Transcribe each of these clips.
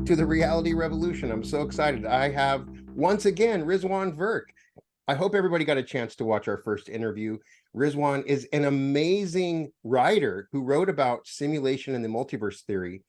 to the Reality Revolution. I'm so excited. I have, once again, Rizwan Virk. I hope everybody got a chance to watch our first interview. Rizwan is an amazing writer who wrote about simulation and the multiverse theory.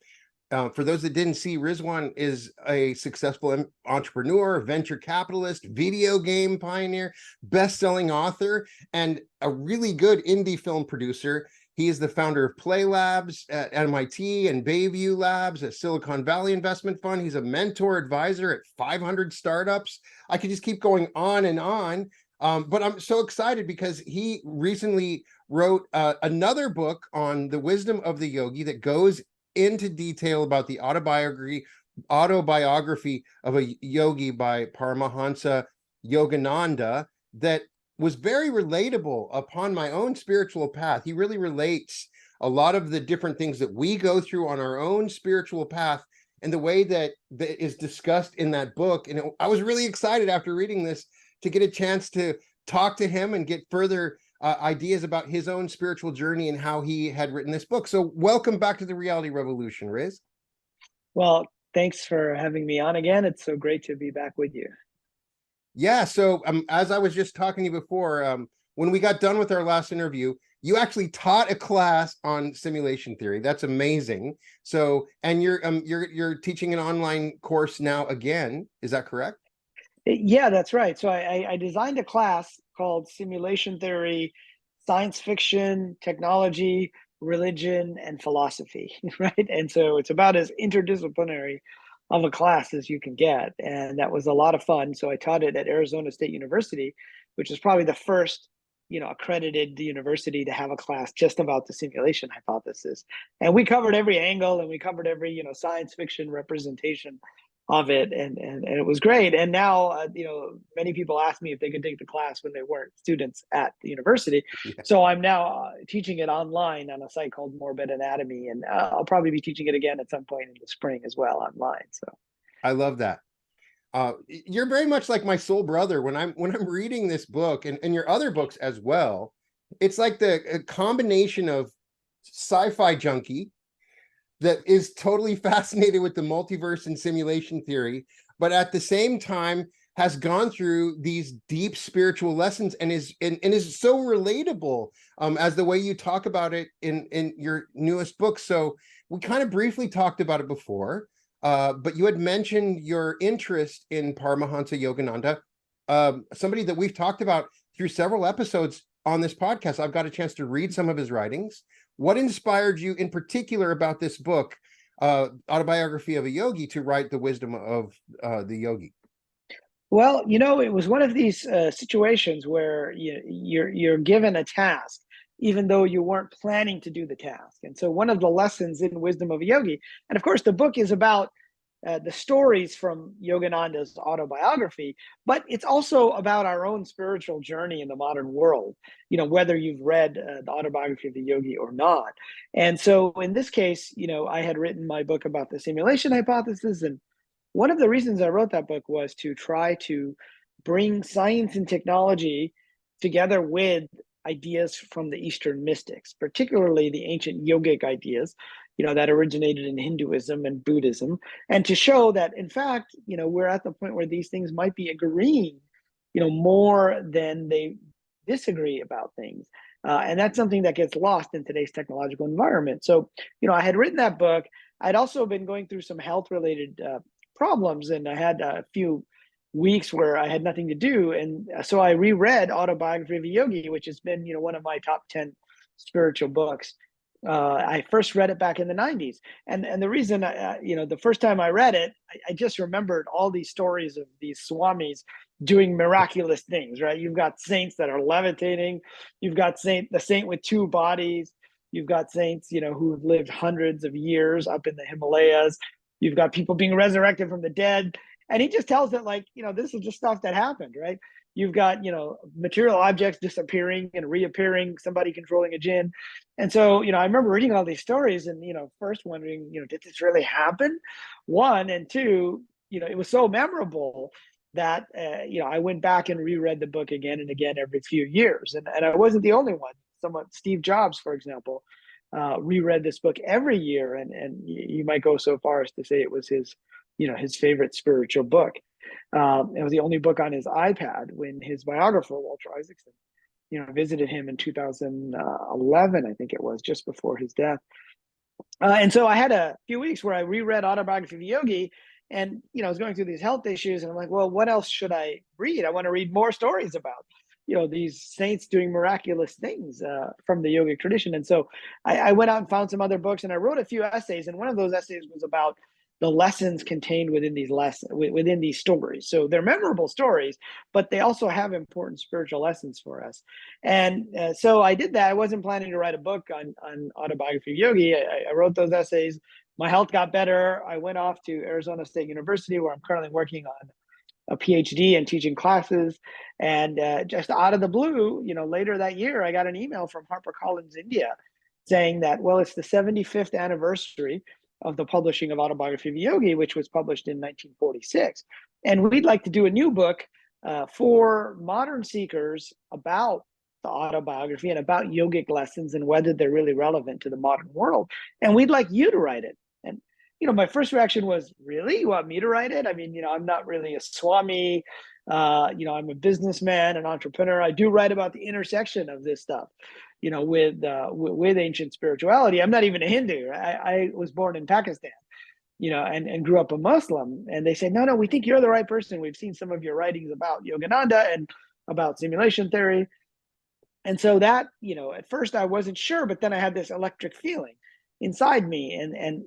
For those that didn't see, Rizwan is a successful entrepreneur, venture capitalist, video game pioneer, best-selling author, and a really good indie film producer. He is the founder of Play Labs at MIT and Bayview Labs, a Silicon Valley investment fund. He's a mentor advisor at 500 startups. I could just keep going on and on. But I'm so excited because he recently wrote another book on the wisdom of the yogi that goes into detail about the autobiography of a yogi by Paramahansa Yogananda that was very relatable upon my own spiritual path. He really relates a lot of the different things that we go through on our own spiritual path and the way that is discussed in that book. And I was really excited after reading this to get a chance to talk to him and get further ideas about his own spiritual journey and how he had written this book. So welcome back to the Reality Revolution, Riz. Well, thanks for having me on again. It's so great to be back with you. Yeah, so as I was just talking to you before, when we got done with our last interview, you actually taught a class on simulation theory. That's amazing. So, and you're teaching an online course now again. Is that correct? Yeah, that's right. So I designed a class called Simulation Theory, Science Fiction, Technology, Religion, and Philosophy, right? And so it's about as interdisciplinary of a class as you can get. And that was a lot of fun. So I taught it at Arizona State University, which is probably the first, accredited university to have a class just about the simulation hypothesis. And we covered every angle and we covered every, science fiction representation of it, and it was great. And now many people ask me if they could take the class when they weren't students at the university. Yeah. So I'm now teaching it online on a site called Morbid Anatomy, and I'll probably be teaching it again at some point in the spring as well online. So I love that. You're very much like my soul brother when I'm reading this book and your other books as well. It's like the combination of sci-fi junkie that is totally fascinated with the multiverse and simulation theory, but at the same time has gone through these deep spiritual lessons and is so relatable as the way you talk about it in your newest book. So we kind of briefly talked about it before, but you had mentioned your interest in Paramahansa Yogananda, somebody that we've talked about through several episodes on this podcast. I've got a chance to read some of his writings. What inspired you in particular about this book, Autobiography of a Yogi, to write the wisdom of the yogi? well, it was one of these situations where you're given a task even though you weren't planning to do the task. And so one of the lessons in Wisdom of a Yogi, and of course the book is about the stories from Yogananda's autobiography, but it's also about our own spiritual journey in the modern world, whether you've read the autobiography of the yogi or not. And so in this case, I had written my book about the simulation hypothesis. And one of the reasons I wrote that book was to try to bring science and technology together with ideas from the Eastern mystics, particularly the ancient yogic ideas, that originated in Hinduism and Buddhism, and to show that, in fact, we're at the point where these things might be agreeing, more than they disagree about things. And that's something that gets lost in today's technological environment. So, I had written that book. I'd also been going through some health-related problems, and I had a few weeks where I had nothing to do. And so I reread Autobiography of a Yogi, which has been, one of my top 10 spiritual books. I first read it back in the 90s. And the reason, the first time I read it, I just remembered all these stories of these swamis doing miraculous things, right? You've got saints that are levitating. You've got the saint with two bodies. You've got saints, who've lived hundreds of years up in the Himalayas. You've got people being resurrected from the dead. And he just tells it like, this is just stuff that happened, right? You've got, material objects disappearing and reappearing, somebody controlling a jinn. And so, I remember reading all these stories and, first wondering, did this really happen? One, and two, it was so memorable that, I went back and reread the book again and again every few years. And I wasn't the only one. Steve Jobs, for example, reread this book every year. And you might go so far as to say it was his his favorite spiritual book. It was the only book on his iPad when his biographer, Walter Isaacson, visited him in 2011, I think it was, just before his death. And so I had a few weeks where I reread Autobiography of Yogi, and I was going through these health issues, and I'm like, well, what else should I read? I want to read more stories about these saints doing miraculous things from the yogic tradition. And so I went out and found some other books, and I wrote a few essays, and one of those essays was about the lessons contained within these stories. So they're memorable stories, but they also have important spiritual lessons for us. And so I did that. I wasn't planning to write a book on Autobiography of Yogi. I wrote those essays. My health got better. I went off to Arizona State University, where I'm currently working on a PhD and teaching classes. And just out of the blue, later that year, I got an email from HarperCollins India saying that, well, it's the 75th anniversary of the publishing of Autobiography of Yogi, which was published in 1946. And we'd like to do a new book for modern seekers about the autobiography and about yogic lessons and whether they're really relevant to the modern world. And we'd like you to write it. And, my first reaction was, really? You want me to write it? I mean, I'm not really a swami. I'm a businessman, an entrepreneur. I do write about the intersection of this stuff, with ancient spirituality. I'm not even a Hindu. I was born in Pakistan, and grew up a Muslim. And they said, no, we think you're the right person. We've seen some of your writings about Yogananda and about simulation theory. And so that, at first I wasn't sure, but then I had this electric feeling inside me. And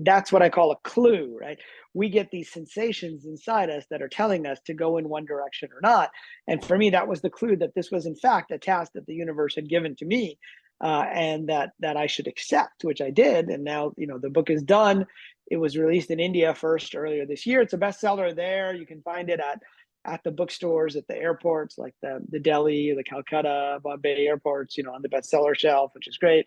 that's what I call a clue, right? We get these sensations inside us that are telling us to go in one direction or not. And for me, that was the clue that this was in fact a task that the universe had given to me, and that I should accept, which I did. And now, the book is done. It was released in India first earlier this year. It's a bestseller there. You can find it at the bookstores, at the airports, like the Delhi, the Calcutta, Bombay airports, on the bestseller shelf, which is great.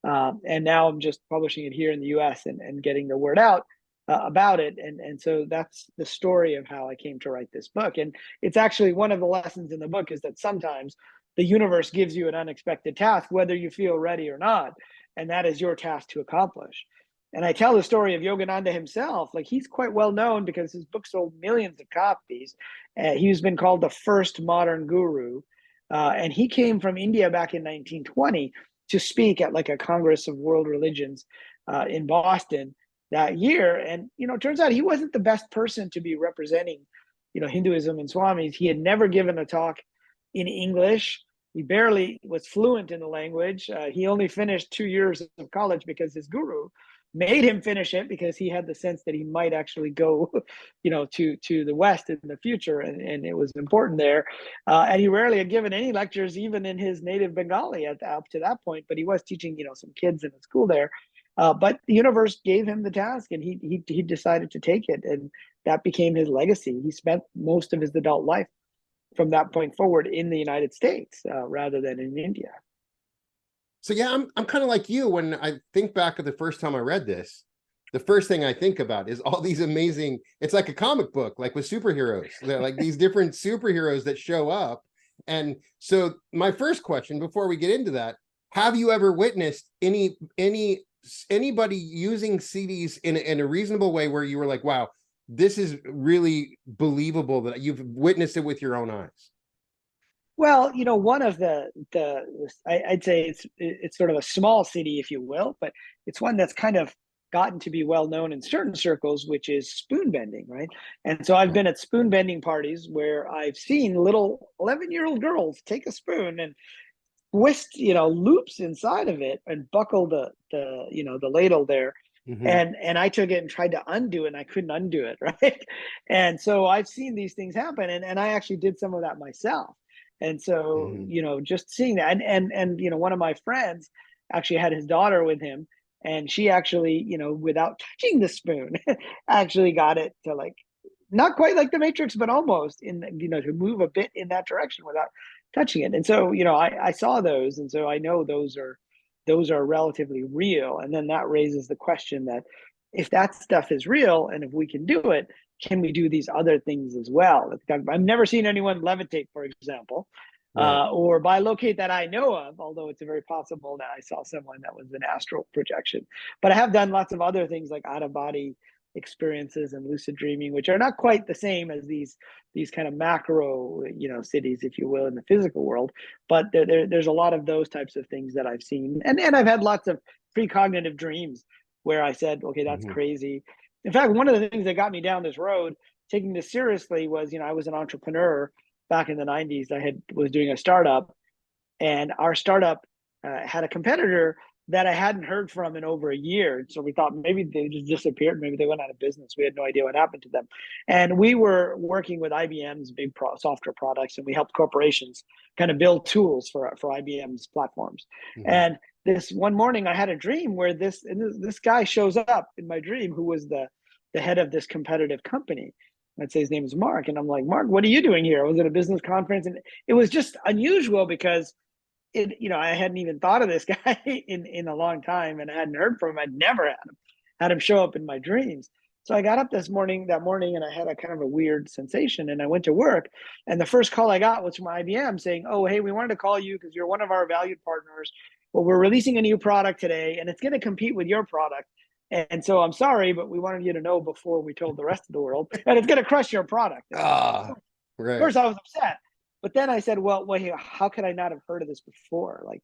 And now I'm just publishing it here in the US and getting the word out about it. And so that's the story of how I came to write this book. And it's actually one of the lessons in the book is that sometimes the universe gives you an unexpected task, whether you feel ready or not. And that is your task to accomplish. And I tell the story of Yogananda himself. Like, he's quite well known because his book sold millions of copies. He's been called the first modern guru. And he came from India back in 1920 to speak at like a Congress of World Religions in Boston that year. And, it turns out he wasn't the best person to be representing, Hinduism and swamis. He had never given a talk in English. He barely was fluent in the language. He only finished 2 years of college because his guru made him finish it, because he had the sense that he might actually go, to the West in the future, and it was important there. And he rarely had given any lectures, even in his native Bengali up to that point. But he was teaching, some kids in a school there. But the universe gave him the task, and he decided to take it, and that became his legacy. He spent most of his adult life from that point forward in the United States rather than in India. So yeah, I'm kind of like you. When I think back of the first time I read this, the first thing I think about is all these amazing, it's like a comic book, like with superheroes. They're like these different superheroes that show up. And so my first question before we get into that, have you ever witnessed anybody using CDs in a reasonable way where you were like, wow, this is really believable, that you've witnessed it with your own eyes? Well, one of I'd say it's sort of a small city, if you will, but it's one that's kind of gotten to be well known in certain circles, which is spoon bending, right? And so I've been at spoon bending parties where I've seen little 11-year-old girls take a spoon and twist, loops inside of it and buckle the ladle there. Mm-hmm. And I took it and tried to undo it, and I couldn't undo it, right? And so I've seen these things happen, and I actually did some of that myself. And so, just seeing that, and one of my friends actually had his daughter with him, and she actually, without touching the spoon, actually got it to, like, not quite like the Matrix, but almost to move a bit in that direction without touching it. And so, I saw those, and so I know those are relatively real. And then that raises the question that if that stuff is real, and if we can do it, can we do these other things as well? I've never seen anyone levitate, for example, Right. or bilocate that I know of, although it's very possible that I saw someone that was an astral projection. But I have done lots of other things like out of body experiences and lucid dreaming, which are not quite the same as these kind of macro, cities, if you will, in the physical world. But there's a lot of those types of things that I've seen, and I've had lots of precognitive dreams where I said, okay, that's Mhm. crazy. In fact, one of the things that got me down this road, taking this seriously, was I was an entrepreneur back in the 90s. Was doing a startup, and our startup had a competitor that I hadn't heard from in over a year. So we thought maybe they just disappeared. Maybe they went out of business. We had no idea what happened to them. And we were working with IBM's big software products, and we helped corporations kind of build tools for IBM's platforms. Mhm. And this one morning, I had a dream where this guy shows up in my dream, who was the head of this competitive company. I'd say his name is Mark, and I'm like, Mark, what are you doing here? I was at a business conference, and it was just unusual because I hadn't even thought of this guy in a long time, and I hadn't heard from him. I'd never had him show up in my dreams. So I got up that morning, and I had a kind of a weird sensation, and I went to work, and the first call I got was from IBM saying, "Oh, hey, we wanted to call you because you're one of our valued partners. Well, we're releasing a new product today, and it's going to compete with your product. And so I'm sorry, but we wanted you to know before we told the rest of the world, and it's going to crush your product." And Ah, right. first I was upset, but then I said, well, wait, how could I not have heard of this before? Like,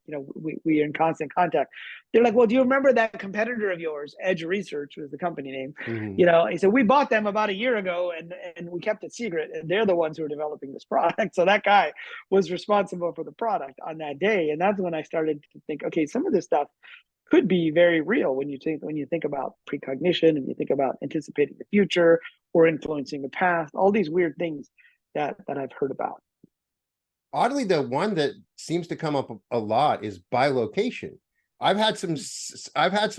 we are in constant contact. They're like, well, do you remember that competitor of yours, Edge Research was the company name? Mhm. He said, we bought them about a year ago, and we kept it secret, and they're the ones who are developing this product. So that guy was responsible for the product on that day. And that's when I started to think, okay, some of this stuff could be very real when you think about precognition, and you think about anticipating the future or influencing the past, all these weird things that I've heard about. Oddly, the one that seems to come up a lot is bilocation. I've had some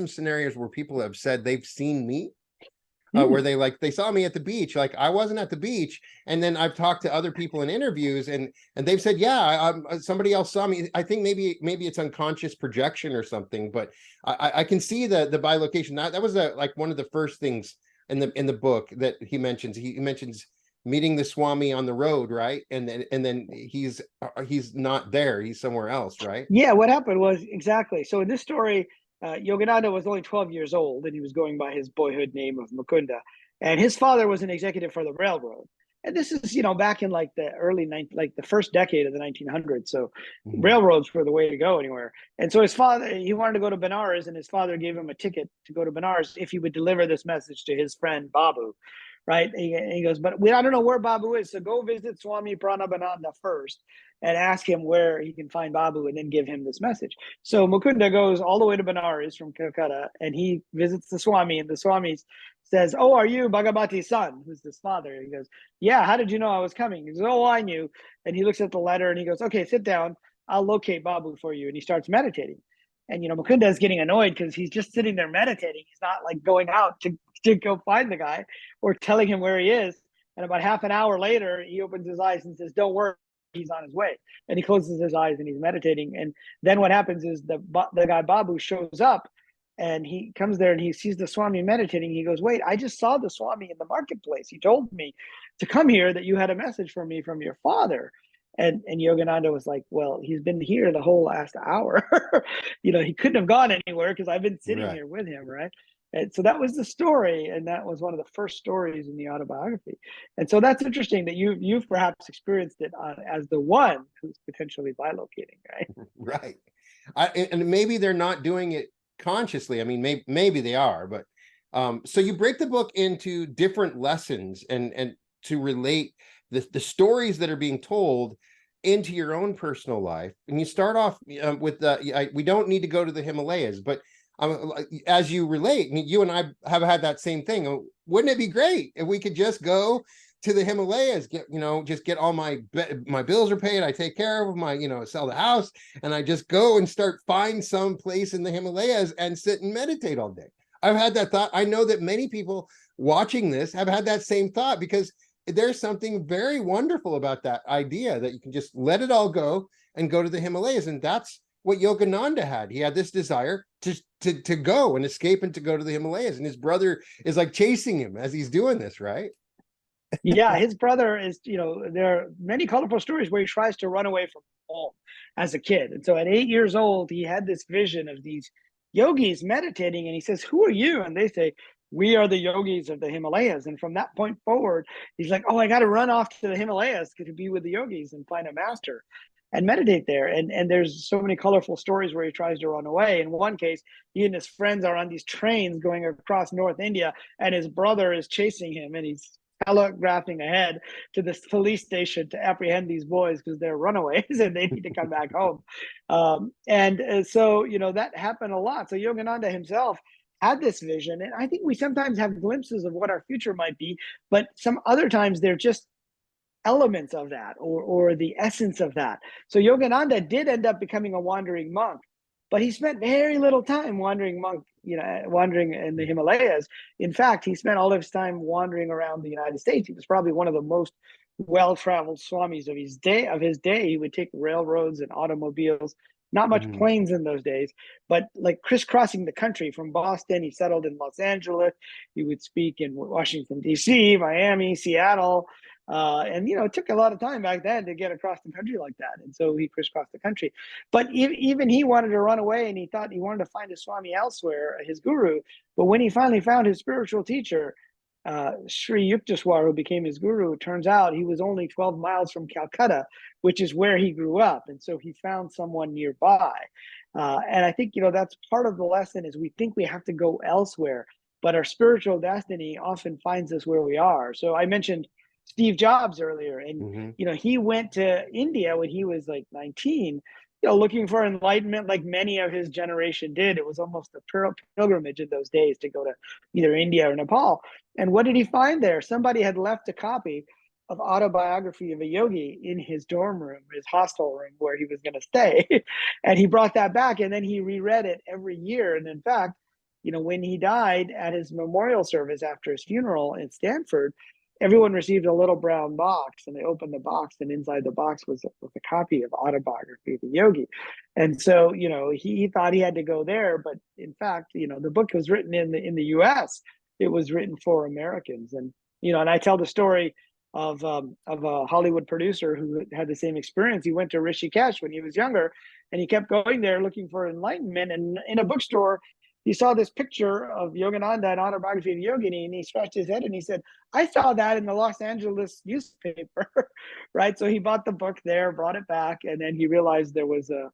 scenarios where people have said they've seen me, where Hmm. they saw me at the beach, like I wasn't at the beach, and then I've talked to other people in interviews, and they've said, yeah, somebody else saw me. I think maybe it's unconscious projection or something, but I can see the bilocation. That was like one of the first things in the book that he mentions. He mentions meeting the Swami on the road, right? And then he's not there, he's somewhere else, right? Yeah, what happened was exactly. So in this story, Yogananda was only 12 years old, and he was going by his boyhood name of Mukunda. And his father was an executive for the railroad. And this is, back in like the like the first decade of the 1900s. So Mhm. railroads were the way to go anywhere. And so his father, he wanted to go to Benares, and his father gave him a ticket to go to Benares if he would deliver this message to his friend Babu. Right. He goes, but I don't know where Babu is. So go visit Swami Pranabananda first and ask him where he can find Babu, and then give him this message. So Mukunda goes all the way to Benares from Calcutta, and he visits the Swami, and the Swami says, "Oh, are you Bhagavati's son?" Who's this father? He goes, "Yeah, how did you know I was coming?" He goes, "Oh, I knew." And he looks at the letter, and he goes, "Okay, sit down. I'll locate Babu for you." And he starts meditating. And Mukunda is getting annoyed because he's just sitting there meditating. He's not like going out to go find the guy or telling him where he is. And about half an hour later, he opens his eyes and says, "Don't worry, he's on his way." And he closes his eyes and he's meditating. And then what happens is the guy Babu shows up, and he comes there and he sees the Swami meditating. He goes, "Wait, I just saw the Swami in the marketplace. He told me to come here, that you had a message for me from your father." And Yogananda was like, "Well, he's been here the whole last hour." He couldn't have gone anywhere because I've been sitting Right. here with him, right? And so that was the story, and that was one of the first stories in the autobiography. And so that's interesting that you've perhaps experienced it as the one who's potentially bilocating, right? Right. And maybe they're not doing it consciously. I mean, maybe they are, but so you break the book into different lessons and to relate the stories that are being told into your own personal life. And you start off with we don't need to go to the Himalayas, but as you relate, you and I have had that same thing. Wouldn't it be great if we could just go to the Himalayas, just get all my bills are paid, I take care of my, sell the house, and I just go and find some place in the Himalayas and sit and meditate all day. I've had that thought. I know that many people watching this have had that same thought, because there's something very wonderful about that idea that you can just let it all go and go to the Himalayas. And that's what Yogananda had. He had this desire to go and escape and to go to the Himalayas. And his brother is like chasing him as he's doing this, right? Yeah, his brother is, there are many colorful stories where he tries to run away from home as a kid. And so at 8 years old, he had this vision of these yogis meditating, and he says, "Who are you?" And they say, we are the yogis of the Himalayas. And from that point forward, he's like, oh, I got to run off to the Himalayas to be with the yogis and find a master and meditate there. And there's so many colorful stories where he tries to run away. In one case, he and his friends are on these trains going across North India, and his brother is chasing him, and he's telegraphing ahead to this police station to apprehend these boys because they're runaways and they need to come back home. So, that happened a lot. So Yogananda himself had this vision. And I think we sometimes have glimpses of what our future might be, but some other times they're just elements of that, or the essence of that. So Yogananda did end up becoming a wandering monk, but he spent very little time wandering in the Himalayas. In fact, he spent all of his time wandering around the United States. He was probably one of the most well-traveled swamis of his day. He would take railroads and automobiles, not much Mhm. planes in those days, but like crisscrossing the country. From Boston, he settled in Los Angeles. He would speak in Washington, D.C., Miami, Seattle. And it took a lot of time back then to get across the country like that. And so he crisscrossed the country. But even he wanted to run away, and he thought he wanted to find his Swami elsewhere, his guru. But when he finally found his spiritual teacher, Sri Yukteswar, who became his guru, it turns out he was only 12 miles from Calcutta, which is where he grew up. And so he found someone nearby. And I think, that's part of the lesson is we think we have to go elsewhere, but our spiritual destiny often finds us where we are. So I mentioned Steve Jobs earlier, and Mhm. he went to India when he was like 19, looking for enlightenment, like many of his generation did. It was almost a pilgrimage in those days to go to either India or Nepal. And what did he find there? Somebody had left a copy of Autobiography of a Yogi in his dorm room, his hostel room where he was going to stay. And he brought that back, and then he reread it every year. And in fact, when he died, at his memorial service after his funeral in Stanford, everyone received a little brown box, and they opened the box, and inside the box was a copy of Autobiography of a Yogi. And so, he thought he had to go there, but in fact, the book was written in the US. It was written for Americans. And I tell the story of a Hollywood producer who had the same experience. He went to Rishikesh when he was younger, and he kept going there looking for enlightenment. And in a bookstore, he saw this picture of Yogananda and Autobiography of Yogi, and he scratched his head and he said, I saw that in the Los Angeles newspaper, right? So he bought the book there, brought it back, and then he realized there was a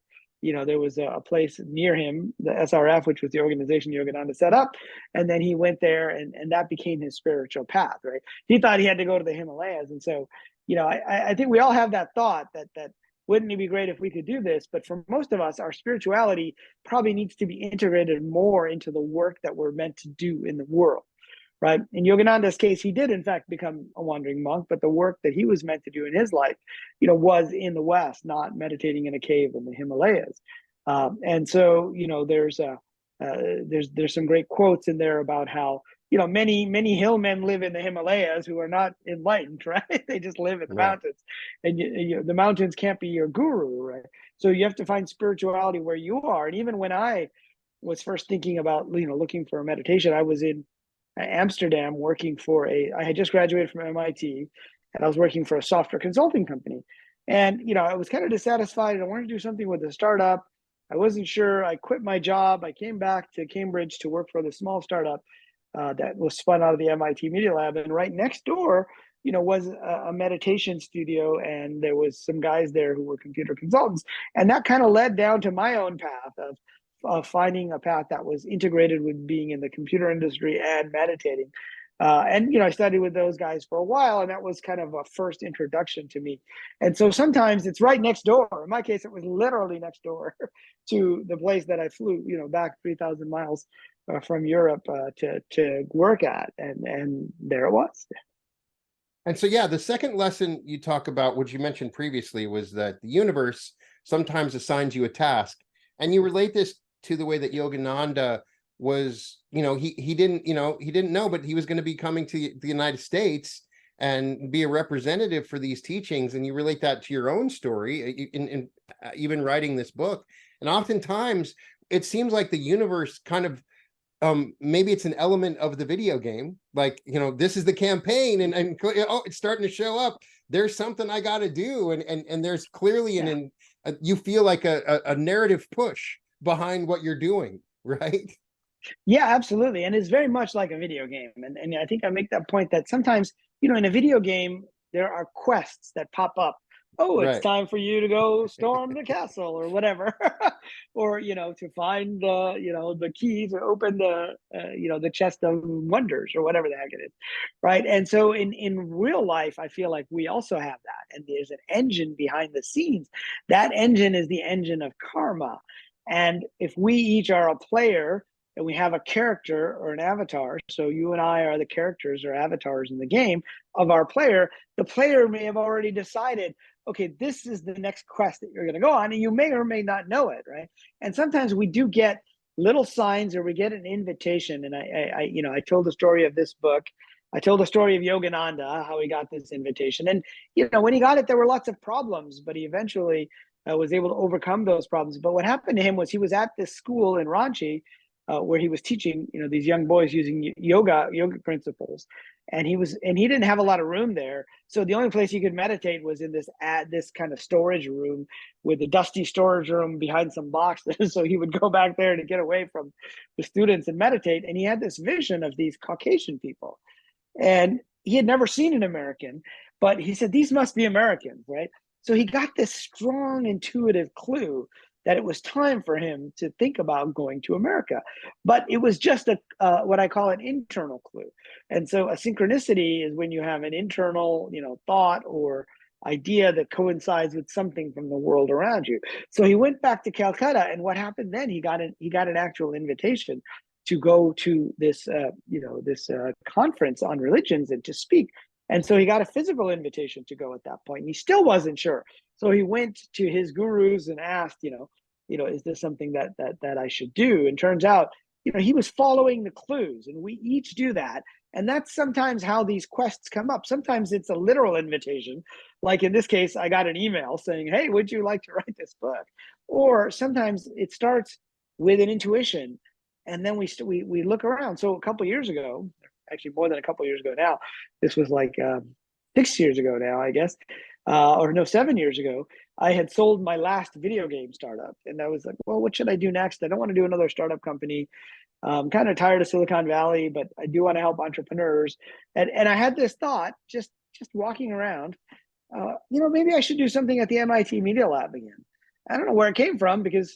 place near him, the SRF, which was the organization Yogananda set up, and then he went there, and that became his spiritual path, right? He thought he had to go to the Himalayas, and so, I think we all have that thought that wouldn't it be great if we could do this? But for most of us, our spirituality probably needs to be integrated more into the work that we're meant to do in the world, right? In Yogananda's case, he did in fact become a wandering monk, but the work that he was meant to do in his life, was in the West, not meditating in a cave in the Himalayas. And so, there's some great quotes in there about how many hillmen live in the Himalayas who are not enlightened, right? They just live in the Right. mountains, and the mountains can't be your guru, right? So you have to find spirituality where you are. And even when I was first thinking about looking for a meditation, I was in Amsterdam working for I had just graduated from MIT, and I was working for a software consulting company. And, I was kind of dissatisfied, and I wanted to do something with a startup. I wasn't sure. I quit my job. I came back to Cambridge to work for the small startup that was spun out of the MIT Media Lab. And right next door, was a meditation studio, and there was some guys there who were computer consultants. And that kind of led down to my own path of finding a path that was integrated with being in the computer industry and meditating. And I studied with those guys for a while, and that was kind of a first introduction to me. And so sometimes it's right next door. In my case, it was literally next door to the place that I flew, back 3,000 miles from Europe to work at, and there it was. And so, yeah, the second lesson you talk about, which you mentioned previously, was that the universe sometimes assigns you a task. And you relate this to the way that Yogananda was, he didn't know, but he was going to be coming to the United States and be a representative for these teachings. And you relate that to your own story in even writing this book. And oftentimes it seems like the universe kind of, maybe it's an element of the video game, like, this is the campaign, and oh, it's starting to show up. There's something I got to do, and there's clearly you feel like a narrative push behind what you're doing, right? Yeah, absolutely. And it's very much like a video game. And I think I make that point that sometimes, you know, in a video game, there are quests that pop up. Oh, it's Right. time for you to go storm the castle or whatever. Or, you know, to find the, you know, the key to open the, you know, the chest of wonders or whatever the heck it is. Right. And so in real life, I feel like we also have that. And there's an engine behind the scenes. That engine is the engine of karma. And if we each are a player, and we have a character or an avatar. So you and I are the characters or avatars in the game of our player. The player may have already decided, okay, this is the next quest that you're going to go on, and you may or may not know it, right? And sometimes we do get little signs, or we get an invitation. And you know, I told the story of this book. I told the story of Yogananda, how he got this invitation. And, you know, when he got it, there were lots of problems, but he eventually was able to overcome those problems. But what happened to him was he was at this school in Ranchi, where he was teaching, you know, these young boys using yoga principles, and he didn't have a lot of room there, so the only place he could meditate was in this kind of storage room, with a dusty storage room behind some boxes. So he would go back there to get away from the students and meditate. And he had this vision of these Caucasian people, and he had never seen an American, but he said, these must be Americans, right? So he got this strong intuitive clue that it was time for him to think about going to America. But it was just a what I call an internal clue. And so a synchronicity is when you have an internal, you know, thought or idea that coincides with something from the world around you. So he went back to Calcutta, and what happened then? He got an actual invitation to go to this conference on religions and to speak. And so he got a physical invitation to go at that point. And he still wasn't sure. So he went to his gurus and asked, is this something that I should do? And turns out, you know, he was following the clues, and we each do that. And that's sometimes how these quests come up. Sometimes it's a literal invitation. Like in this case, I got an email saying, hey, would you like to write this book? Or sometimes it starts with an intuition, and then we look around. So a couple of years ago, actually more than a couple of years ago now, this was like 6 years ago now, I guess, or no, 7 years ago, I had sold my last video game startup. And I was like, well, what should I do next? I don't want to do another startup company. I'm kind of tired of Silicon Valley, but I do want to help entrepreneurs. And I had this thought, just walking around, maybe I should do something at the MIT Media Lab again. I don't know where it came from, because,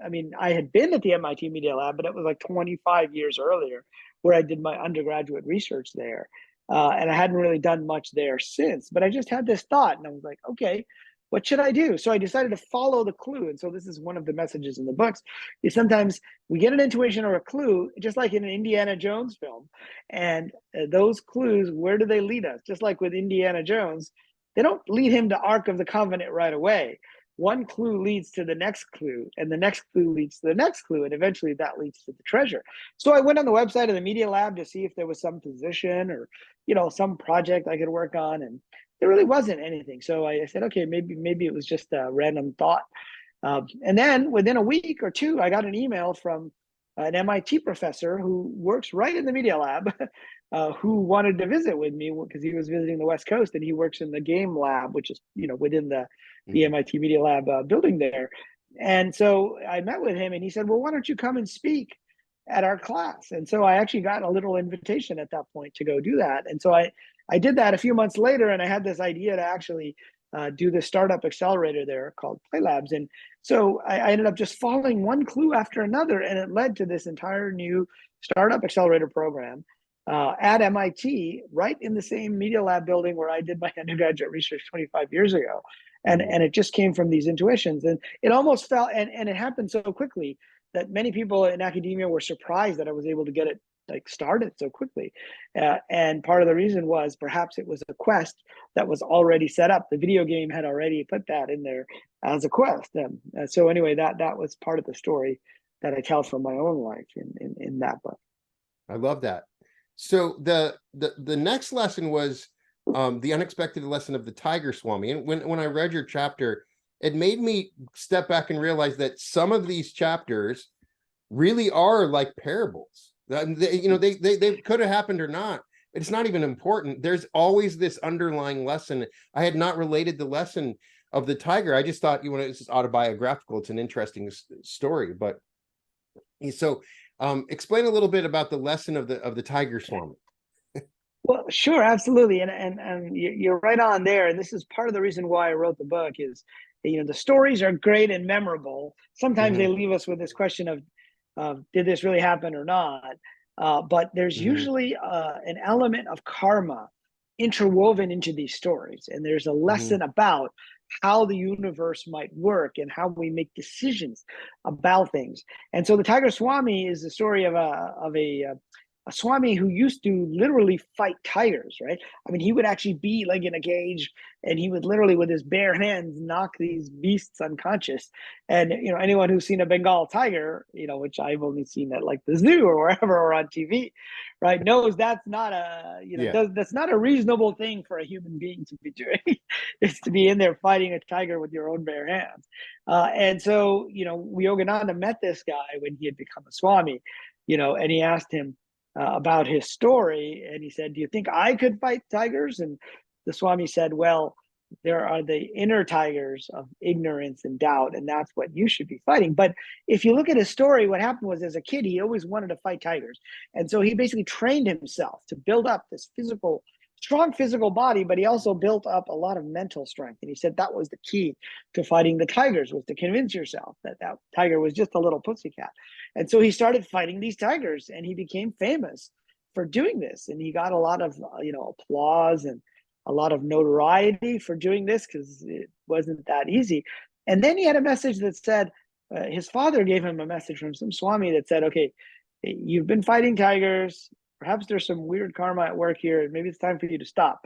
I mean, I had been at the MIT Media Lab, but it was like 25 years earlier where I did my undergraduate research there. And I hadn't really done much there since, but I just had this thought, and I was like, okay, what should I do? So I decided to follow the clue. And so this is one of the messages in the books, is sometimes we get an intuition or a clue, just like in an Indiana Jones film. And those clues, where do they lead us? Just like with Indiana Jones, they don't lead him to Ark of the Covenant right away. One clue leads to the next clue, and the next clue leads to the next clue, and eventually that leads to the treasure. So I went on the website of the Media Lab to see if there was some position or, some project I could work on, and there really wasn't anything. So I said, okay, maybe it was just a random thought. And then within a week or two, I got an email from an MIT professor who works right in the Media Lab, who wanted to visit with me because he was visiting the West Coast, and he works in the game lab, which is, within the MIT Media Lab building there. And so I met with him, and he said, well, why don't you come and speak at our class? And so I actually got a little invitation at that point to go do that. And so I did that a few months later, and I had this idea to actually do the startup accelerator there called Play Labs. And so I ended up just following one clue after another, and it led to this entire new startup accelerator program at MIT, right in the same Media Lab building where I did my undergraduate research 25 years ago. And it just came from these intuitions. And it almost felt, and it happened so quickly that many people in academia were surprised that I was able to get it started so quickly. And part of the reason was perhaps it was a quest that was already set up. The video game had already put that in there as a quest. So anyway, that was part of the story that I tell from my own life in that book. I love that. So the next lesson was the unexpected lesson of the tiger swami. And when I read your chapter, it made me step back and realize that some of these chapters really are like parables. They could have happened or not. It's not even important. There's always this underlying lesson. I had not related the lesson of the tiger. I just thought, it's autobiographical. It's an interesting story. But so Explain a little bit about the lesson of the tiger swami. Well, sure, absolutely, and you're right on there. And this is part of the reason why I wrote the book is, the stories are great and memorable. Sometimes they leave us with this question of did this really happen or not? But there's usually an element of karma interwoven into these stories, and there's a lesson about how the universe might work and how we make decisions about things. And so the Tiger Swami is the story of a swami who used to literally fight tigers, right? I mean, he would actually be like in a cage, and he would literally with his bare hands knock these beasts unconscious. And anyone who's seen a Bengal tiger, which I've only seen at like the zoo or wherever or on TV, right, knows that's not that's not a reasonable thing for a human being to be doing. Is to be in there fighting a tiger with your own bare hands. And so Yogananda met this guy when he had become a swami, and he asked him about his story, and he said, "Do you think I could fight tigers?" And the Swami said, "Well, there are the inner tigers of ignorance and doubt, and that's what you should be fighting." But if you look at his story, what happened was, as a kid, he always wanted to fight tigers, and so he basically trained himself to build up this strong physical body, but he also built up a lot of mental strength. And he said that was the key to fighting the tigers, was to convince yourself that that tiger was just a little pussycat. And so he started fighting these tigers, and he became famous for doing this. And he got a lot of applause and a lot of notoriety for doing this, because it wasn't that easy. And then he had a message that said, his father gave him a message from some swami that said, "Okay, you've been fighting tigers. Perhaps there's some weird karma at work here, and maybe it's time for you to stop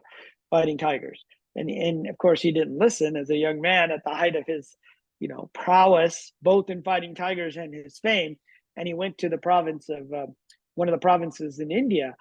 fighting tigers." And of course, he didn't listen. As a young man at the height of his prowess, both in fighting tigers and his fame, and he went to the province of one of the provinces in India,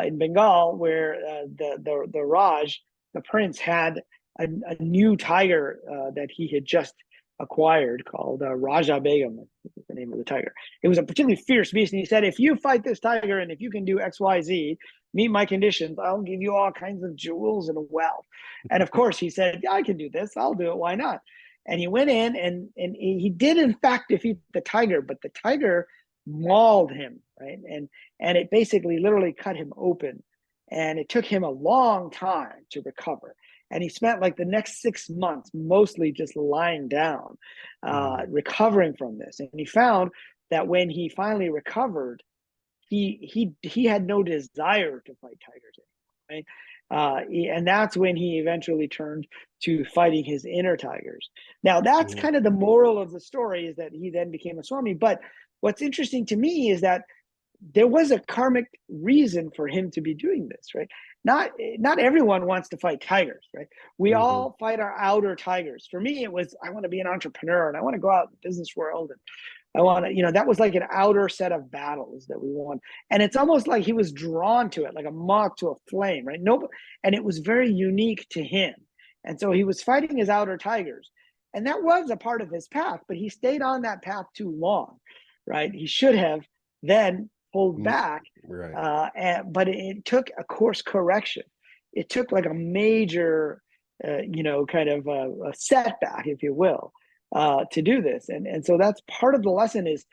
in Bengal, where the Raj, the prince, had a new tiger that he had just acquired called Raja Begum, is the name of the tiger. It was a particularly fierce beast, and he said, "If you fight this tiger, and if you can do XYZ, meet my conditions, I'll give you all kinds of jewels and wealth." And of course, he said, "Yeah, I can do this. I'll do it. Why not?" And he went in, and he did in fact defeat the tiger, but the tiger mauled him, right? And it basically literally cut him open, and it took him a long time to recover. And he spent like the next 6 months mostly just lying down, recovering from this. And he found that when he finally recovered, he had no desire to fight tigers anymore, right? And that's when he eventually turned to fighting his inner tigers. Now, that's kind of the moral of the story, is that he then became a swami. But what's interesting to me is that there was a karmic reason for him to be doing this, right? Not everyone wants to fight tigers, right? We all fight our outer tigers. For me, it was, I want to be an entrepreneur, and I want to go out in the business world, and I want to, that was like an outer set of battles that we won. And it's almost like he was drawn to it, like a moth to a flame, right? And it was very unique to him. And so he was fighting his outer tigers. And that was a part of his path, but he stayed on that path too long, right? He should have then pulled back, right? But it took a course correction. It took like a major, kind of a setback, if you will, to do this. And so that's part of the lesson, is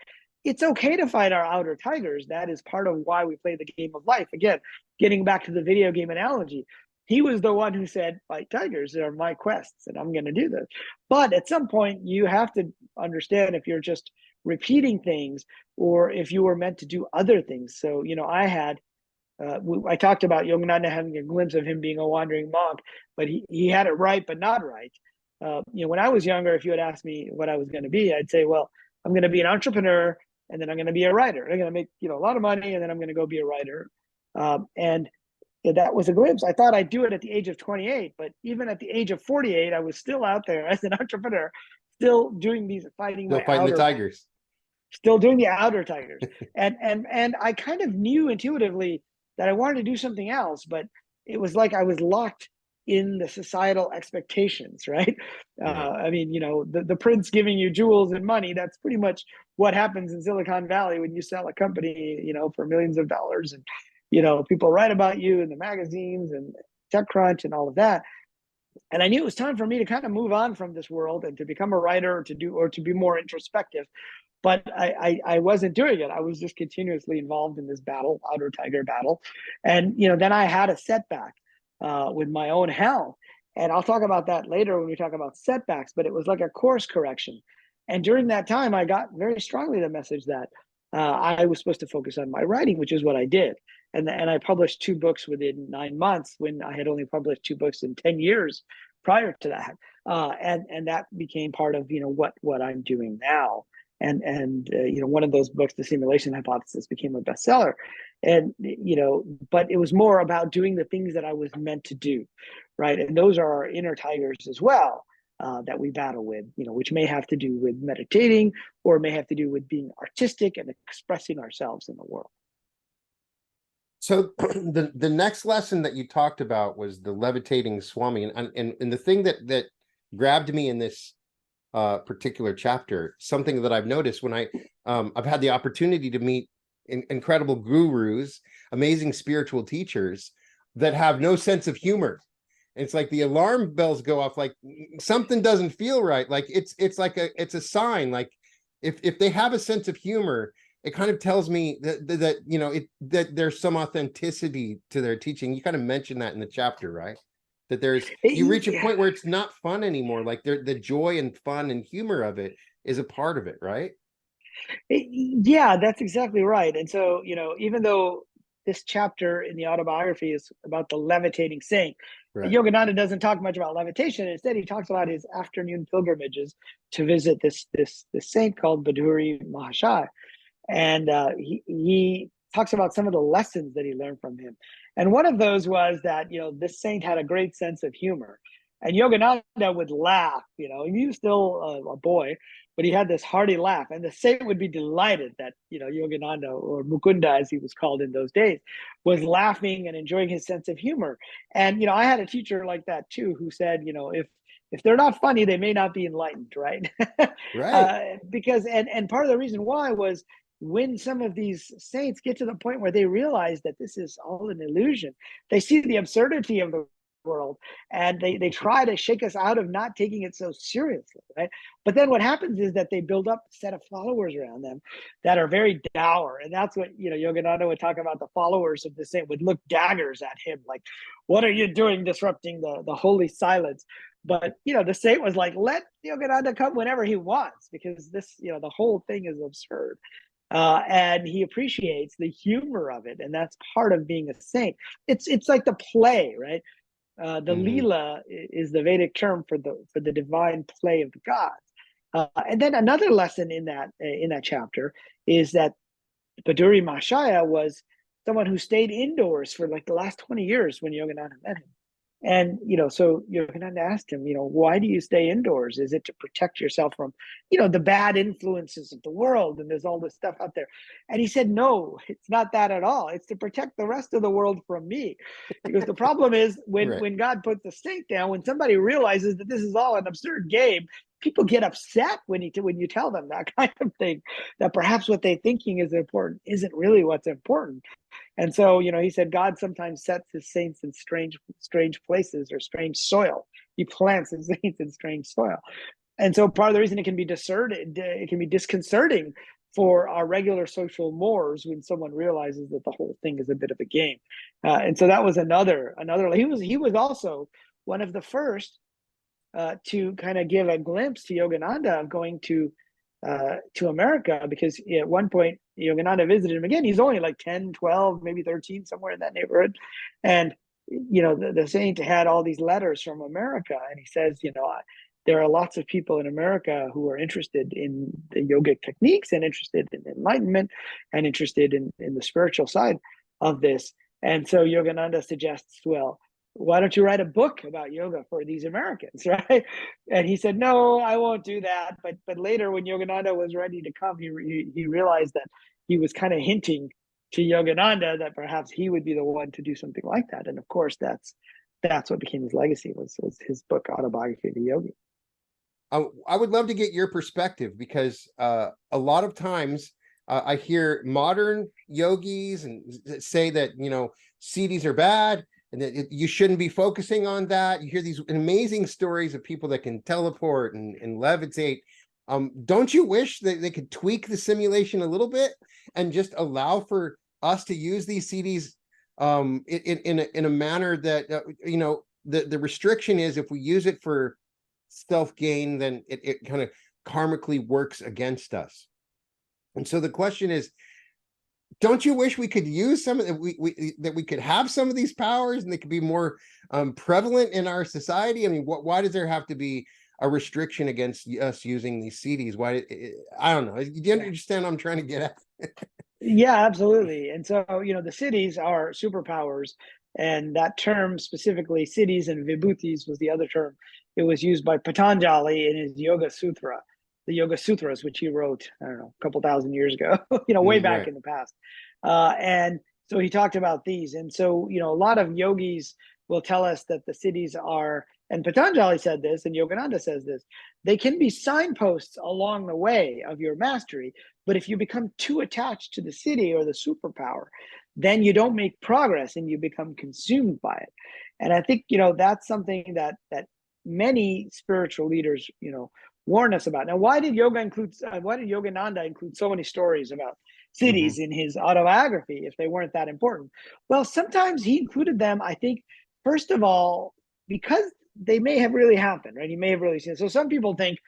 it's okay to fight our outer tigers. That is part of why we play the game of life. Again, getting back to the video game analogy, he was the one who said, "Fight tigers, they're my quests, and I'm going to do this." But at some point, you have to understand if you're just repeating things, or if you were meant to do other things. So, I talked about Yogananda having a glimpse of him being a wandering monk, but he had it right, but not right. When I was younger, if you had asked me what I was going to be, I'd say, well, I'm going to be an entrepreneur, and then I'm going to be a writer. I'm going to make a lot of money, and then I'm going to go be a writer. And that was a glimpse. I thought I'd do it at the age of 28, but even at the age of 48, I was still out there as an entrepreneur, still doing fighting the tigers, still doing the outer tigers. and I kind of knew intuitively that I wanted to do something else, but it was like I was locked in the societal expectations, right? I mean, the prince giving you jewels and money, that's pretty much what happens in Silicon Valley when you sell a company, for millions of dollars. And, people write about you in the magazines and TechCrunch and all of that. And I knew it was time for me to kind of move on from this world and to become a writer, or to be more introspective. but I wasn't doing it. I was just continuously involved in this battle, outer tiger battle. And, then I had a setback with my own health. And I'll talk about that later when we talk about setbacks, but it was like a course correction. And during that time, I got very strongly the message that I was supposed to focus on my writing, which is what I did. And I published 2 books within 9 months when I had only published 2 books in 10 years prior to that. And that became part of, what I'm doing now. And one of those books, The Simulation Hypothesis, became a bestseller. And, but it was more about doing the things that I was meant to do, right? And those are our inner tigers as well. That we battle with, which may have to do with meditating or may have to do with being artistic and expressing ourselves in the world. So the next lesson that you talked about was the levitating swami, and the thing that grabbed me in this particular chapter, something that I've noticed when I've had the opportunity to meet incredible gurus, amazing spiritual teachers that have no sense of humor. It's like the alarm bells go off, like something doesn't feel right. Like it's it's a sign. Like if they have a sense of humor, it kind of tells me that there's some authenticity to their teaching. You kind of mentioned that in the chapter, right? That you reach a point where it's not fun anymore. Like the joy and fun and humor of it is a part of it, right? Yeah, that's exactly right. And so, even though this chapter in the autobiography is about the levitating saint, Right. Yogananda doesn't talk much about levitation. Instead, he talks about his afternoon pilgrimages to visit this saint called Baduri Mahashai. And he talks about some of the lessons that he learned from him. And one of those was that, this saint had a great sense of humor. And Yogananda would laugh, and he was still a boy, but he had this hearty laugh. And the saint would be delighted that, Yogananda, or Mukunda, as he was called in those days, was laughing and enjoying his sense of humor. And, I had a teacher like that too, who said, if they're not funny, they may not be enlightened, right? Right. Because, and part of the reason why was when some of these saints get to the point where they realize that this is all an illusion, they see the absurdity of the world, and they try to shake us out of not taking it so seriously, right? But then what happens is that they build up a set of followers around them that are very dour. And that's what, Yogananda would talk about. The followers of the saint would look daggers at him, like, what are you doing disrupting the holy silence? But the saint was like, let Yogananda come whenever he wants, because this, the whole thing is absurd. And he appreciates the humor of it, and that's part of being a saint. It's like the play, right? The Leela is the Vedic term for the divine play of the gods. And then another lesson in that chapter is that Baduri Mahashaya was someone who stayed indoors for like the last 20 years when Yogananda met him. And, so Yogananda asked him, why do you stay indoors? Is it to protect yourself from, the bad influences of the world? And there's all this stuff out there. And he said, no, it's not that at all. It's to protect the rest of the world from me. Because the problem is Right. when God puts the stake down, when somebody realizes that this is all an absurd game, people get upset when you tell them that kind of thing, that perhaps what they're thinking is important isn't really what's important. And so, he said God sometimes sets his saints in strange places or strange soil. He plants his saints in strange soil. And so part of the reason it can be disconcerting for our regular social mores when someone realizes that the whole thing is a bit of a game. And so that was another. He was also one of the first to kind of give a glimpse to Yogananda of going to America, because at one point Yogananda visited him again. He's only like 10, 12, maybe 13, somewhere in that neighborhood. And, the saint had all these letters from America. And he says, there are lots of people in America who are interested in the yogic techniques and interested in enlightenment and interested in the spiritual side of this. And so Yogananda suggests, well, why don't you write a book about yoga for these Americans, right? And he said, no, I won't do that. But later, when Yogananda was ready to come, he realized that he was kind of hinting to Yogananda that perhaps he would be the one to do something like that. And of course, that's what became his legacy, was his book, Autobiography of a Yogi. I would love to get your perspective, because a lot of times I hear modern yogis and say that, CDs are bad and that you shouldn't be focusing on that. You hear these amazing stories of people that can teleport and levitate. Don't you wish that they could tweak the simulation a little bit and just allow for us to use these CDs in a manner that the restriction is if we use it for self gain, then it kind of karmically works against us. And so the question is, don't you wish we could use some of that we could have some of these powers and they could be more prevalent in our society? I mean, why does there have to be a restriction against us using these CDs? Why? I don't know. Do you understand what I'm trying to get at? Yeah, absolutely. And so, the cities are superpowers. And that term specifically, cities and vibhutis, was the other term. It was used by Patanjali in his Yoga Sutra, the Yoga Sutras, which he wrote, I don't know, a couple thousand years ago, way back Right. in the past. And so he talked about these. And so, a lot of yogis will tell us that the cities are, and Patanjali said this, and Yogananda says this, they can be signposts along the way of your mastery. But if you become too attached to the city or the superpower, then you don't make progress and you become consumed by it. And I think, that's something that many spiritual leaders, warn us about. Now, why did Yogananda include so many stories about cities in his autobiography if they weren't that important? Well, sometimes he included them, I think, first of all, because they may have really happened, right? He may have really seen it. So some people think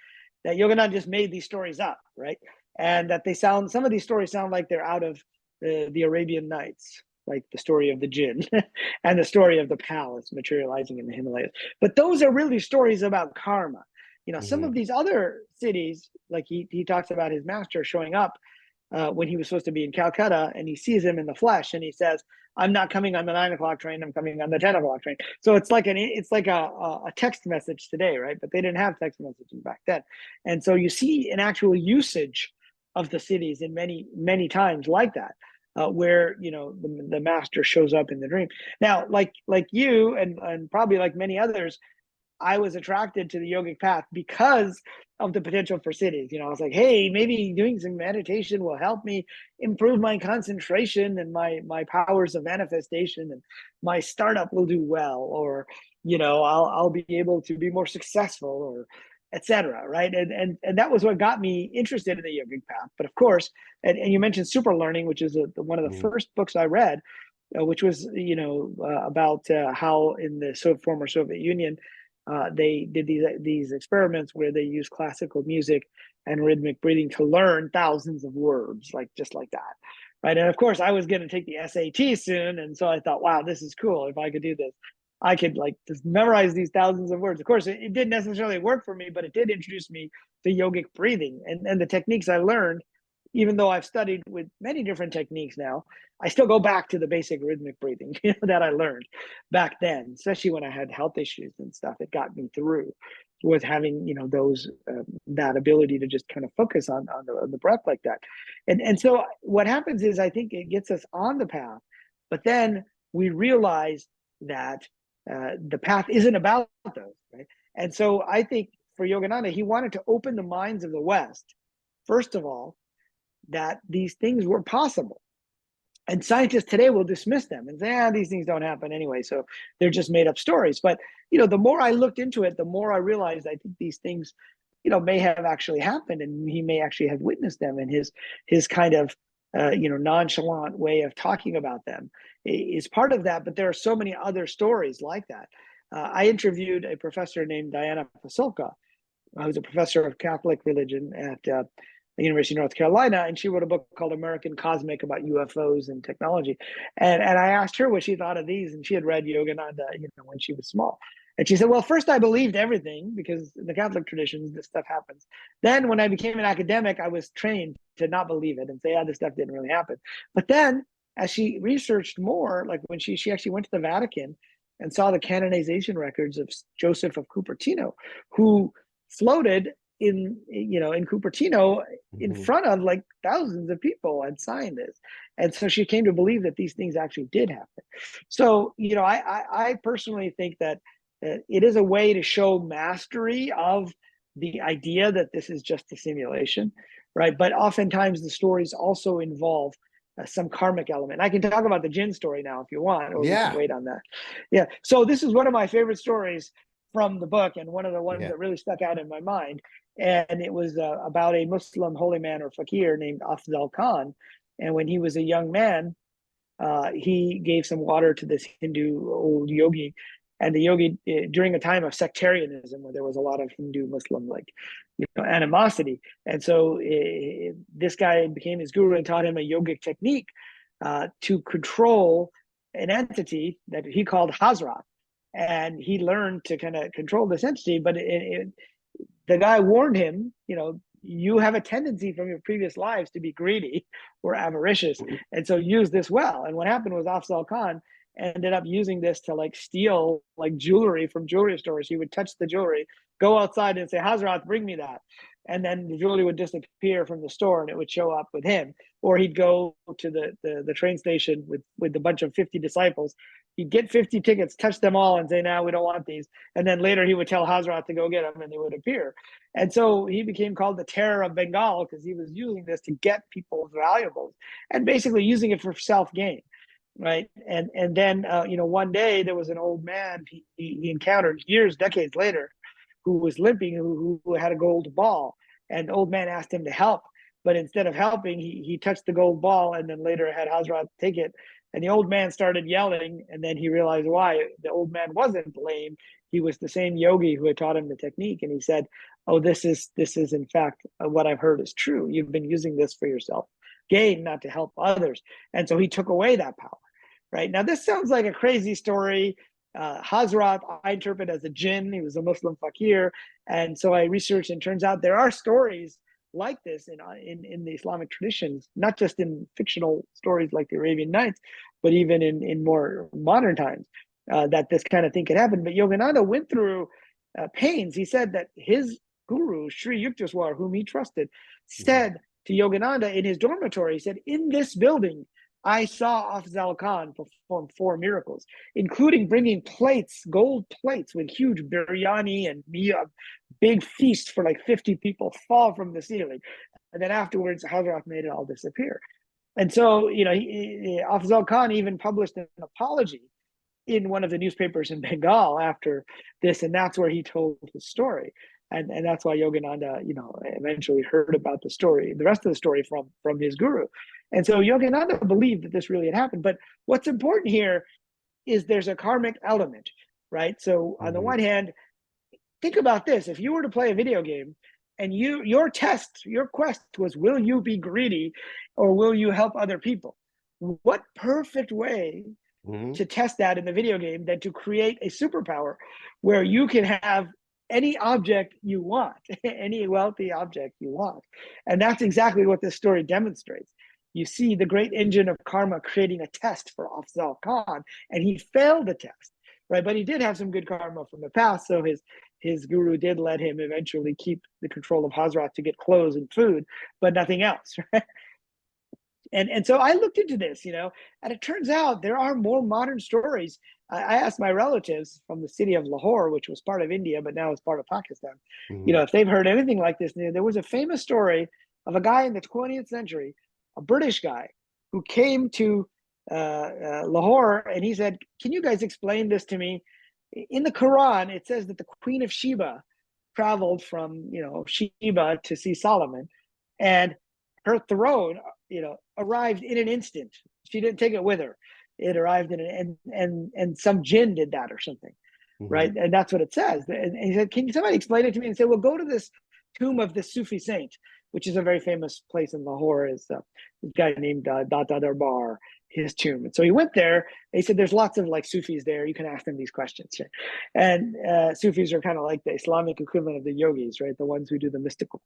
that Yogananda just made these stories up, right? And that some of these stories sound like they're out of the Arabian Nights, like the story of the jinn and the story of the palace materializing in the Himalayas. But those are really stories about karma. Some of these other cities, like he talks about his master showing up when he was supposed to be in Calcutta, and he sees him in the flesh, and he says, "I'm not coming on the 9 o'clock train. I'm coming on the 10 o'clock train." So it's like a text message today, right? But they didn't have text messaging back then, and so you see an actual usage of the cities in many times like that, where the master shows up in the dream. Now, like you and probably like many others, I was attracted to the yogic path because of the potential for cities. I was like, hey, maybe doing some meditation will help me improve my concentration and my powers of manifestation, and my startup will do well, or I'll be able to be more successful, or etc. Right? And that was what got me interested in the yogic path. But of course, and you mentioned Super Learning, which is one of the first books I read, which was about how in the former Soviet Union, they did these experiments where they used classical music and rhythmic breathing to learn thousands of words, just like that, right? And of course, I was going to take the SAT soon, and so I thought, wow, this is cool. If I could do this, I could just memorize these thousands of words. Of course, it didn't necessarily work for me, but it did introduce me to yogic breathing and the techniques I learned. Even though I've studied with many different techniques now, I still go back to the basic rhythmic breathing that I learned back then, especially when I had health issues and stuff. It got me through, was having those that ability to just kind of focus on the breath like that. And so what happens is, I think it gets us on the path, but then we realize that the path isn't about those, right? And so I think for Yogananda, he wanted to open the minds of the West, first of all, that these things were possible. And scientists today will dismiss them and say, these things don't happen anyway, so they're just made up stories. But the more I looked into it, the more I realized I think these things may have actually happened, and he may actually have witnessed them. And his kind of nonchalant way of talking about them is part of that. But there are so many other stories like that. I interviewed a professor named Diana Pasulka, who's a professor of Catholic religion at the University of North Carolina, and she wrote a book called American Cosmic about UFOs and technology. And I asked her what she thought of these, and she had read Yogananda, when she was small. And she said, well, first I believed everything because in the Catholic traditions, this stuff happens. Then when I became an academic, I was trained to not believe it and say, this stuff didn't really happen. But then as she researched more, like when she actually went to the Vatican and saw the canonization records of Joseph of Cupertino, who floated in Cupertino in front of thousands of people and signed this. And so she came to believe that these things actually did happen. So, I personally think that it is a way to show mastery of the idea that this is just a simulation, right? But oftentimes the stories also involve some karmic element. I can talk about the jinn story now if you want, or we can wait on that. Yeah. So this is one of my favorite stories from the book, and one of the ones that really stuck out in my mind. and it was about a Muslim holy man or fakir named Afzal Khan. And when he was a young man, he gave some water to this Hindu old yogi, and the yogi, during a time of sectarianism where there was a lot of Hindu Muslim animosity, and so this guy became his guru and taught him a yogic technique to control an entity that he called Hazrat, and he learned to kind of control this entity. But the guy warned him, you have a tendency from your previous lives to be greedy or avaricious, and so use this well. And what happened was Afzal Khan ended up using this to steal jewelry from jewelry stores. He would touch the jewelry, go outside and say, Hazrat, bring me that. And then the jewelry would disappear from the store and it would show up with him. Or he'd go to the train station with a bunch of 50 disciples. He'd get 50 tickets, touch them all, and say, "No, we don't want these." And then later he would tell Hazrat to go get them, and they would appear. And so he became called the Terror of Bengal because he was using this to get people's valuables and basically using it for self-gain, right? And then one day there was an old man he encountered decades later, who was limping, who had a gold ball, and the old man asked him to help. But instead of helping, he touched the gold ball and then later had Hazrat take it. And the old man started yelling, and then he realized why. The old man wasn't lame. He was the same yogi who had taught him the technique. And he said, "Oh, this is in fact what I've heard is true. You've been using this for yourself gain, not to help others." And so he took away that power. Right now, this sounds like a crazy story. Hazrat, I interpret as a jinn. He was a Muslim fakir. And so I researched, and turns out there are stories like this in the Islamic traditions, not just in fictional stories like the Arabian Nights, but even in more modern times, that this kind of thing could happen. But Yogananda went through pains. He said that his guru, Sri Yukteswar, whom he trusted, said to Yogananda in his dormitory, he said, "In this building, I saw Afzal Khan perform 4 miracles, including bringing plates, gold plates with huge biryani and big feast for 50 people fall from the ceiling." And then afterwards, Hazrat made it all disappear. And so, Afzal Khan even published an apology in one of the newspapers in Bengal after this, and that's where he told his story. And that's why Yogananda, eventually heard about the story, the rest of the story from his guru. And so Yogananda believed that this really had happened. But what's important here is there's a karmic element, right? So on the one hand, think about this. If you were to play a video game and your quest was, will you be greedy or will you help other people? What perfect way to test that in the video game than to create a superpower where you can have any object you want, any wealthy object you want. And that's exactly what this story demonstrates. You see the great engine of karma creating a test for Afzal Khan, and he failed the test, right? But he did have some good karma from the past, so his guru did let him eventually keep the control of Hazrat to get clothes and food, but nothing else, right? And so I looked into this, and it turns out there are more modern stories. I asked my relatives from the city of Lahore, which was part of India, but now is part of Pakistan, if they've heard anything like this. There was a famous story of a guy in the 20th century, a British guy, who came to Lahore, and he said, "Can you guys explain this to me? In the Quran, it says that the Queen of Sheba traveled from, Sheba to see Solomon, and her throne, arrived in an instant. She didn't take it with her. It arrived and some jinn did that or something, right? And that's what it says." And he said, "Can somebody explain it to me?" And said, "Well, go to this tomb of the Sufi saint, which is a very famous place in Lahore. Is this guy named Data Darbar, his tomb." And so he went there. And he said, "There's lots of Sufis there. You can ask them these questions." Right? And Sufis are kind of like the Islamic equivalent of the yogis, right? The ones who do the mystical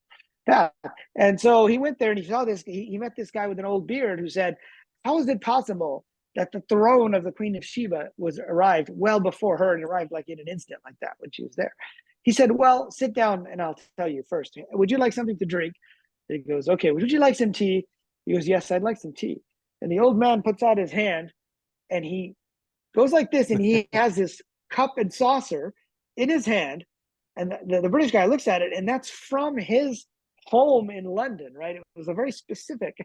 path. And so he went there and he saw this. He met this guy with an old beard who said, "How is it possible that the throne of the Queen of Sheba arrived well before her and arrived in an instant like that when she was there?" He said, "Well, sit down and I'll tell you first. Would you like something to drink?" He goes, "Okay. Would you like some tea?" He goes, "Yes, I'd like some tea." And the old man puts out his hand and he goes like this, and he has this cup and saucer in his hand. And the British guy looks at it, and that's from his home in London, right? It was a very specific,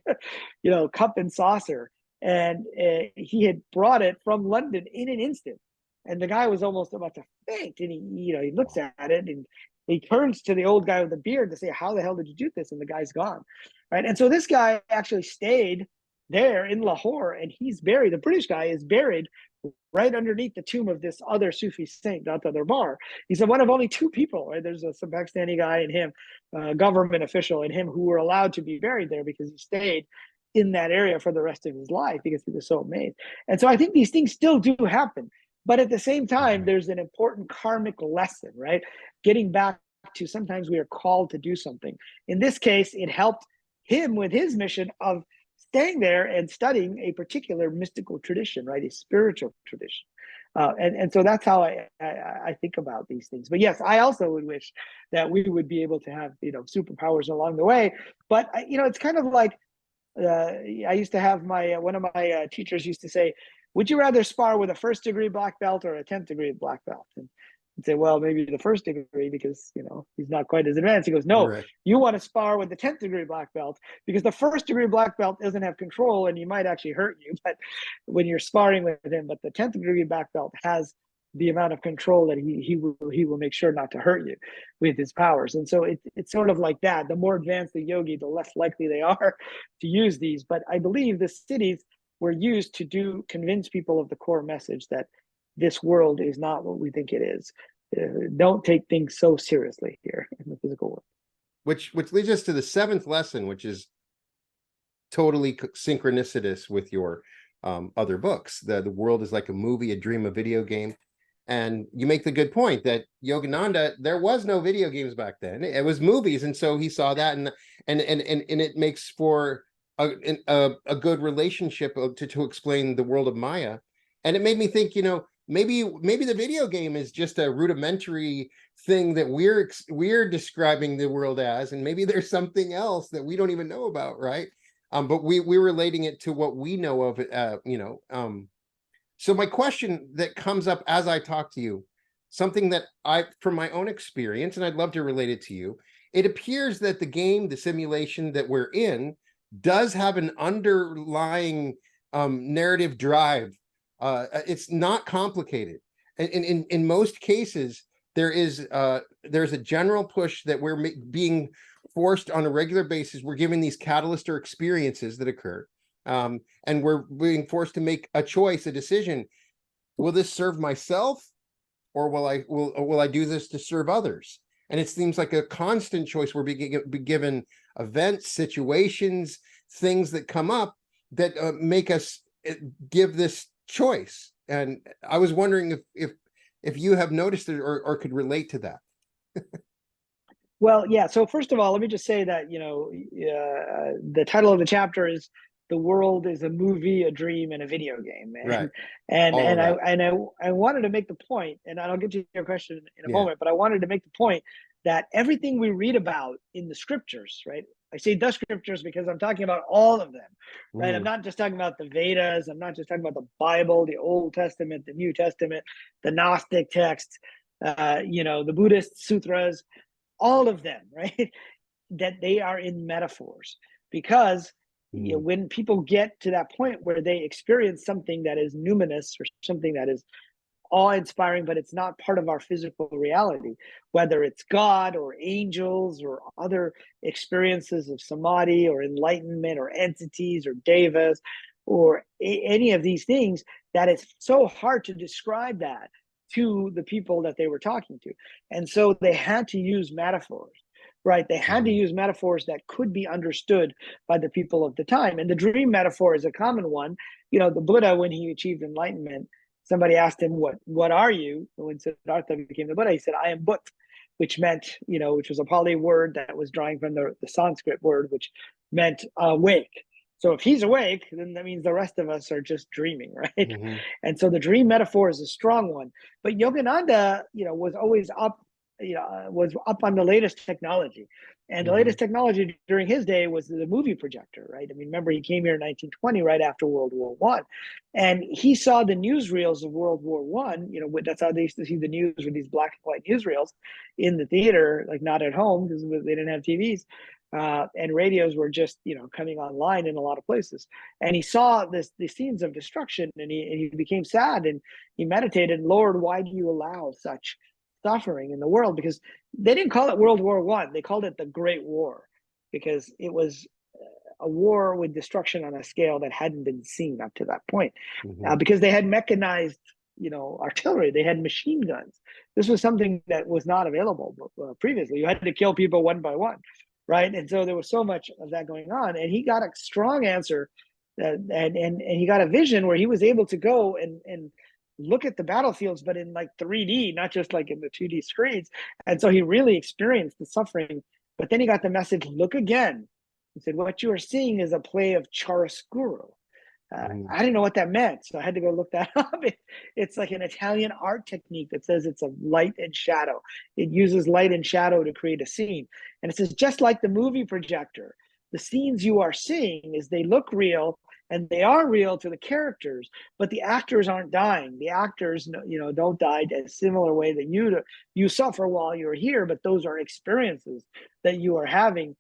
cup and saucer. And he had brought it from London in an instant. And the guy was almost about to faint. And he looks at it and He turns to the old guy with the beard to say, how the hell did you do this? And the guy's gone, right? And so this guy actually stayed there in Lahore, and he's buried. The British guy is buried right underneath the tomb of this other Sufi saint, Data Darbar. He's one of only two people, right? There's some Pakistani guy and him, government official, and him, who were allowed to be buried there because he stayed in that area for the rest of his life because he was so amazed. And so I think these things still do happen. But at the same time, there's an important karmic lesson, right? Getting back to, sometimes we are called to do something. In this case, it helped him with his mission of staying there and studying a particular mystical tradition, right? A spiritual tradition. And so that's how I think about these things. But yes, I also would wish that we would be able to have, superpowers along the way. But, it's kind of like, I used to have one of my teachers used to say, would you rather spar with a 1st-degree black belt or a 10th-degree black belt? And I'd say, well, maybe the 1st-degree because, he's not quite as advanced. He goes, no, Right. you want to spar with the 10th-degree black belt because the 1st-degree black belt doesn't have control and he might actually hurt you. But when you're sparring with him, but the 10th-degree black belt has the amount of control that he will make sure not to hurt you with his powers. And so it's sort of like that. The more advanced the yogi, the less likely they are to use these. But I believe the cities were used to convince people of the core message that this world is not what we think it is. Don't take things so seriously here in the physical world. Which leads us to the 7th lesson, which is totally synchronicitous with your other books. The world is like a movie, a dream, a video game. And you make the good point that Yogananda, there was no video games back then. It was movies. And so he saw that, and it makes for a good relationship to explain the world of Maya. And it made me think, maybe the video game is just a rudimentary thing that we're describing the world as, and maybe there's something else that we don't even know about, right? But we're relating it to what we know of it, so my question that comes up as I talk to you, something that from my own experience, and I'd love to relate it to you, it appears that the game, the simulation that we're in, does have an underlying narrative drive. It's not complicated. In most cases, there's a general push that we're being forced on a regular basis. We're given these catalyst or experiences that occur. And we're being forced to make a choice, a decision. Will this serve myself, or will I do this to serve others? And it seems like a constant choice. We're being given events, situations, things that come up that make us give this choice. And I was wondering if you have noticed it or could relate to that. Well, yeah. So first of all, let me just say that, the title of the chapter is "The World is a Movie, a Dream, and a Video Game." Right. And All of that. I wanted to make the point, and I'll get to your question in a Yeah. moment, but I wanted to make the point that everything we read about in the scriptures, right? I say the scriptures because I'm talking about all of them, right? I'm not just talking about the Vedas. I'm not just talking about the Bible, the Old Testament, the New Testament, the Gnostic texts, the Buddhist sutras, all of them, right? That they are in metaphors, because when people get to that point where they experience something that is numinous or something that is awe-inspiring, but it's not part of our physical reality, whether it's God or angels or other experiences of samadhi or enlightenment or entities or devas or any of these things, that it's so hard to describe that to the people that they were talking to. And so they had to use metaphors, right? They had to use metaphors that could be understood by the people of the time. And the dream metaphor is a common one. The Buddha, when he achieved enlightenment, somebody asked him, what are you? When Siddhartha became the Buddha, he said, I am But, which meant, which was a Pali word that was drawing from the Sanskrit word, which meant awake. So if he's awake, then that means the rest of us are just dreaming, right? And so the dream metaphor is a strong one. But Yogananda, was always up, was up on the latest technology. And the latest technology during his day was the movie projector, right? I mean, remember, he came here in 1920, right after World War I. And he saw the newsreels of World War I. That's how they used to see the news, with these black and white newsreels in the theater, like not at home because they didn't have TVs. And radios were just, coming online in a lot of places. And he saw the scenes of destruction, and he became sad, and he meditated, Lord, why do you allow such suffering in the world, because they didn't call it World War One. They called it the Great War, because it was a war with destruction on a scale that hadn't been seen up to that point, because they had mechanized, artillery. They had machine guns. This was something that was not available previously. You had to kill people one by one, right? And so there was so much of that going on. And he got a strong answer, and he got a vision where he was able to go and look at the battlefields, but in like 3D, not just like in the 2D screens. And so he really experienced the suffering. But then he got the message, look again. He said, what you are seeing is a play of chiaroscuro. I didn't know what that meant, so I had to go look that up. It's like an Italian art technique that says it's a light and shadow. It uses light and shadow to create a scene. And it says, just like the movie projector, the scenes you are seeing is they look real, and they are real to the characters, but the actors aren't dying. The actors, don't die in a similar way that you suffer while you're here, but those are experiences that you are having.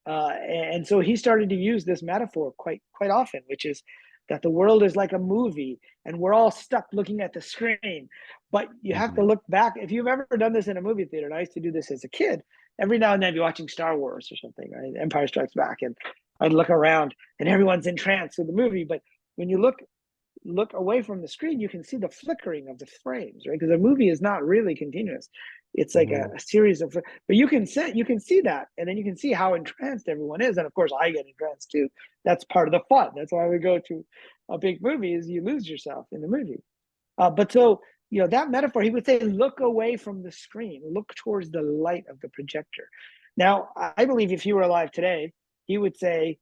And so he started to use this metaphor quite often, which is that the world is like a movie and we're all stuck looking at the screen. But you have to look back. If you've ever done this in a movie theater, and I used to do this as a kid, every now and then I'd be watching Star Wars or something, right? Empire Strikes Back, and I'd look around and everyone's entranced with the movie. But when you look away from the screen, you can see the flickering of the frames, right? Because a movie is not really continuous. It's like a series of, but you can see that, and then you can see how entranced everyone is. And of course, I get entranced too. That's part of the fun. That's why we go to a big movie, is you lose yourself in the movie. But so, that metaphor, he would say, look away from the screen, look towards the light of the projector. Now, I believe if he were alive today, he would say,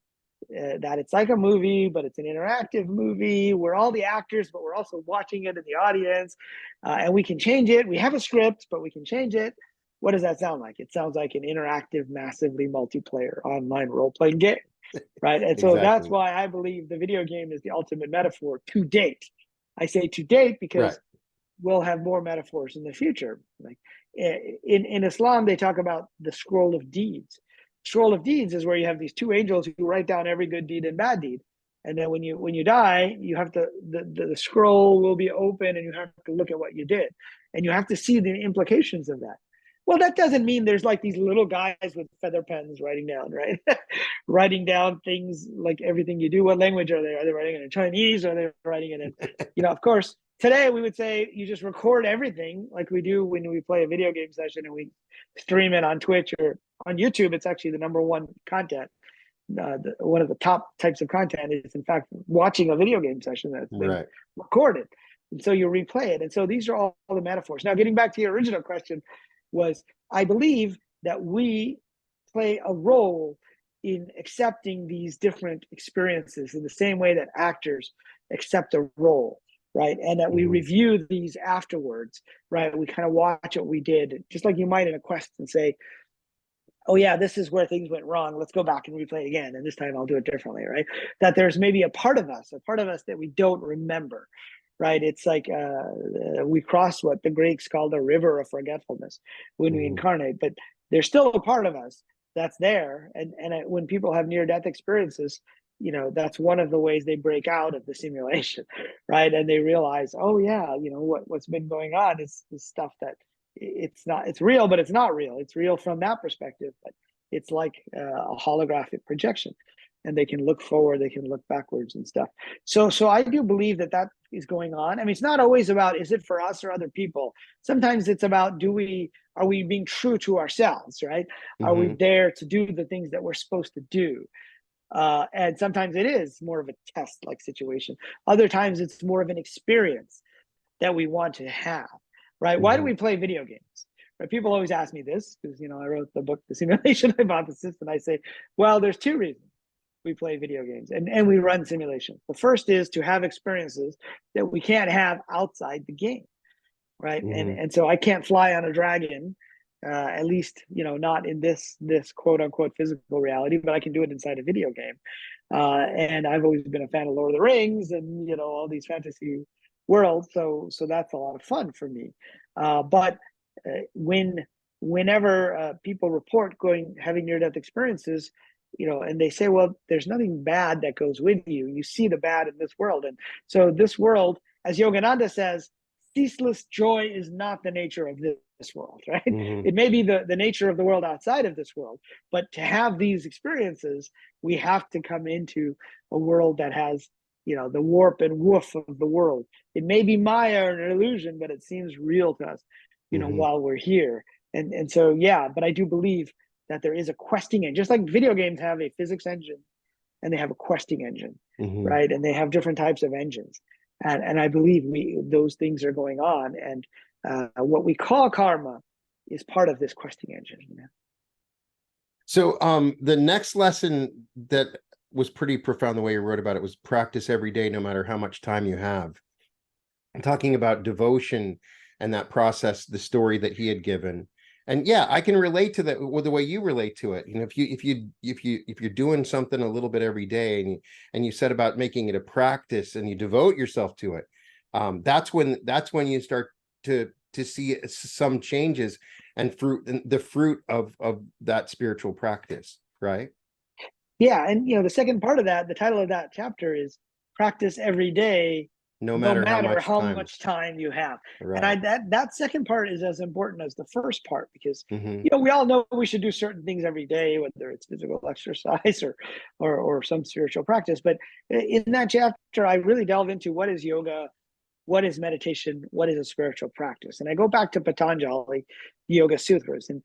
that it's like a movie, but it's an interactive movie. We're all the actors, but we're also watching it in the audience, and we can change it. We have a script, but we can change it. What does that sound like? It sounds like an interactive, massively multiplayer online role-playing game, right? And so that's why I believe the video game is the ultimate metaphor to date. I say to date because we'll have more metaphors in the future. Like in Islam, they talk about the scroll of deeds. Scroll of deeds is where you have these two angels who write down every good deed and bad deed, and then when you die, you have to the scroll will be open, and you have to look at what you did, and you have to see the implications of that. Well, that doesn't mean there's like these little guys with feather pens writing down, right? Writing down things like everything you do. What language are they? Are they writing it in Chinese? Or are they writing it in, of course, today we would say you just record everything like we do when we play a video game session and we stream it on Twitch or on YouTube. It's actually the number one content. One of the top types of content is, in fact, watching a video game session that's been recorded. And so you replay it. And so these are all the metaphors. Now, getting back to your original question, was I believe that we play a role in accepting these different experiences in the same way that actors accept a role, right? And that we review these afterwards, right? We kind of watch what we did, just like you might in a quest, and say, oh yeah, this is where things went wrong. Let's go back and replay again. And this time I'll do it differently, right? That there's maybe a part of us that we don't remember, right? It's like we cross what the Greeks called a river of forgetfulness when we incarnate, but there's still a part of us that's there. And when people have near-death experiences, that's one of the ways they break out of the simulation, right? And they realize, oh yeah, what's been going on is stuff that it's real, but it's not real. It's real from that perspective, but it's like a holographic projection. And they can look forward, they can look backwards and stuff. So I do believe that is going on. I mean, it's not always about, is it for us or other people? Sometimes it's about, are we being true to ourselves, right? Are we there to do the things that we're supposed to do? And sometimes it is more of a test-like situation. Other times it's more of an experience that we want to have, right? Why do we play video games? Right? People always ask me this because, I wrote the book, The Simulation Hypothesis, and I say, well, there's two reasons we play video games and we run simulations. The first is to have experiences that we can't have outside the game, right? And so I can't fly on a dragon, at least, not in this quote unquote physical reality, but I can do it inside a video game. And I've always been a fan of Lord of the Rings and, all these fantasy worlds. So that's a lot of fun for me. But whenever people report having near-death experiences, and they say, well, there's nothing bad that goes with you. You see the bad in this world. And so this world, as Yogananda says, ceaseless joy is not the nature of this this world, right? Hmm. It may be the nature of the world outside of this world, but to have these experiences, we have to come into a world that has, the warp and woof of the world. It may be Maya or an illusion, but it seems real to us, Hmm. while we're here. And so, yeah, but I do believe that there is a questing engine, just like video games have a physics engine and they have a questing engine, Hmm. right? And they have different types of engines. And I believe those things are going on. And what we call karma is part of this questing engine. So the next lesson that was pretty profound, the way you wrote about it, was practice every day, no matter how much time you have. I'm talking about devotion and that process, the story that he had given. And yeah, I can relate to that with the way you relate to it. If you're doing something a little bit every day, and you said about making it a practice and you devote yourself to it, that's when you start to see some changes and the fruit of that spiritual practice, right? Yeah. And, the second part of that, the title of that chapter is practice every day, No no matter how matter much how time, much time you have. And right? that second part is as important as the first part, because Hmm. we all know we should do certain things every day, whether it's physical exercise or some spiritual practice. But in that chapter, I really delve into what is yoga, what is meditation, what is a spiritual practice. And I go back to Patanjali, the Yoga Sutras. And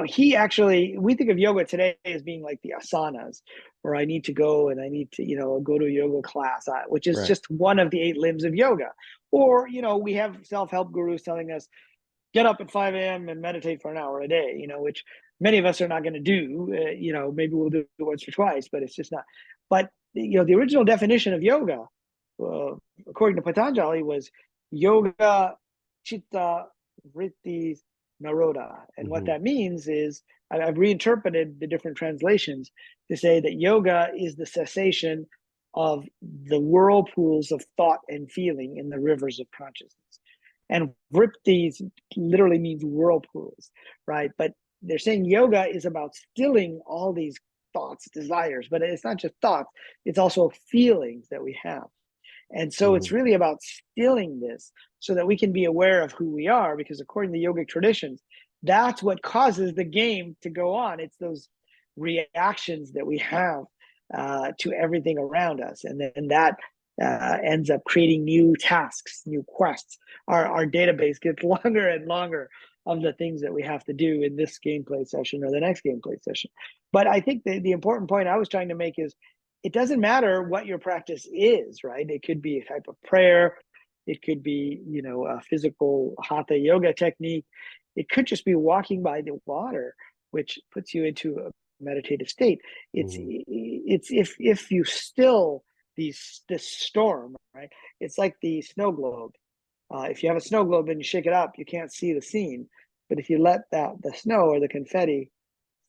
he actually, we think of yoga today as being like the asanas, where I need to go and I need to go to a yoga class, which is Right. just one of the 8 limbs of yoga. Or we have self-help gurus telling us get up at 5 a.m. and meditate for an hour a day, which many of us are not going to do. Maybe we'll do it once or twice, but it's just not. But the original definition of yoga, uh, according to Patanjali, was yoga chitta vritti naroda. And what Hmm. that means is, I've reinterpreted the different translations to say that yoga is the cessation of the whirlpools of thought and feeling in the rivers of consciousness. And vriptis literally means whirlpools, right? But they're saying yoga is about stilling all these thoughts, desires, but it's not just thoughts, it's also feelings that we have. And so it's Hmm. really about stilling this so that we can be aware of who we are, because according to yogic traditions, that's what causes the game to go on. It's those reactions that we have to everything around us. And then that ends up creating new tasks, new quests. Our database gets longer and longer of the things that we have to do in this gameplay session or the next gameplay session. But I think the important point I was trying to make is it doesn't matter what your practice is, right? It could be a type of prayer. It could be, a physical hatha yoga technique. It could just be walking by the water, which puts you into a meditative state. It's Hmm. it's if you still this storm, right? It's like the snow globe. If you have a snow globe and you shake it up, you can't see the scene. But if you let the snow or the confetti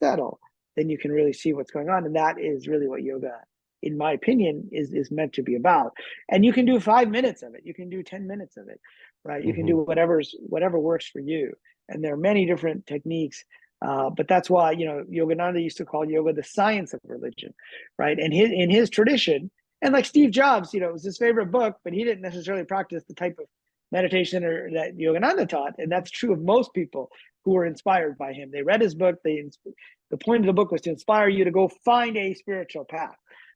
settle, then you can really see what's going on. And that is really what yoga, in my opinion, is meant to be about. And you can do 5 minutes of it. You can do 10 minutes of it, right? You can Hmm. do whatever works for you. And there are many different techniques. But that's why, Yogananda used to call yoga the science of religion, right? And in his tradition, and like Steve Jobs, it was his favorite book, but he didn't necessarily practice the type of meditation or that Yogananda taught. And that's true of most people who were inspired by him. They read his book. The point of the book was to inspire you to go find a spiritual path,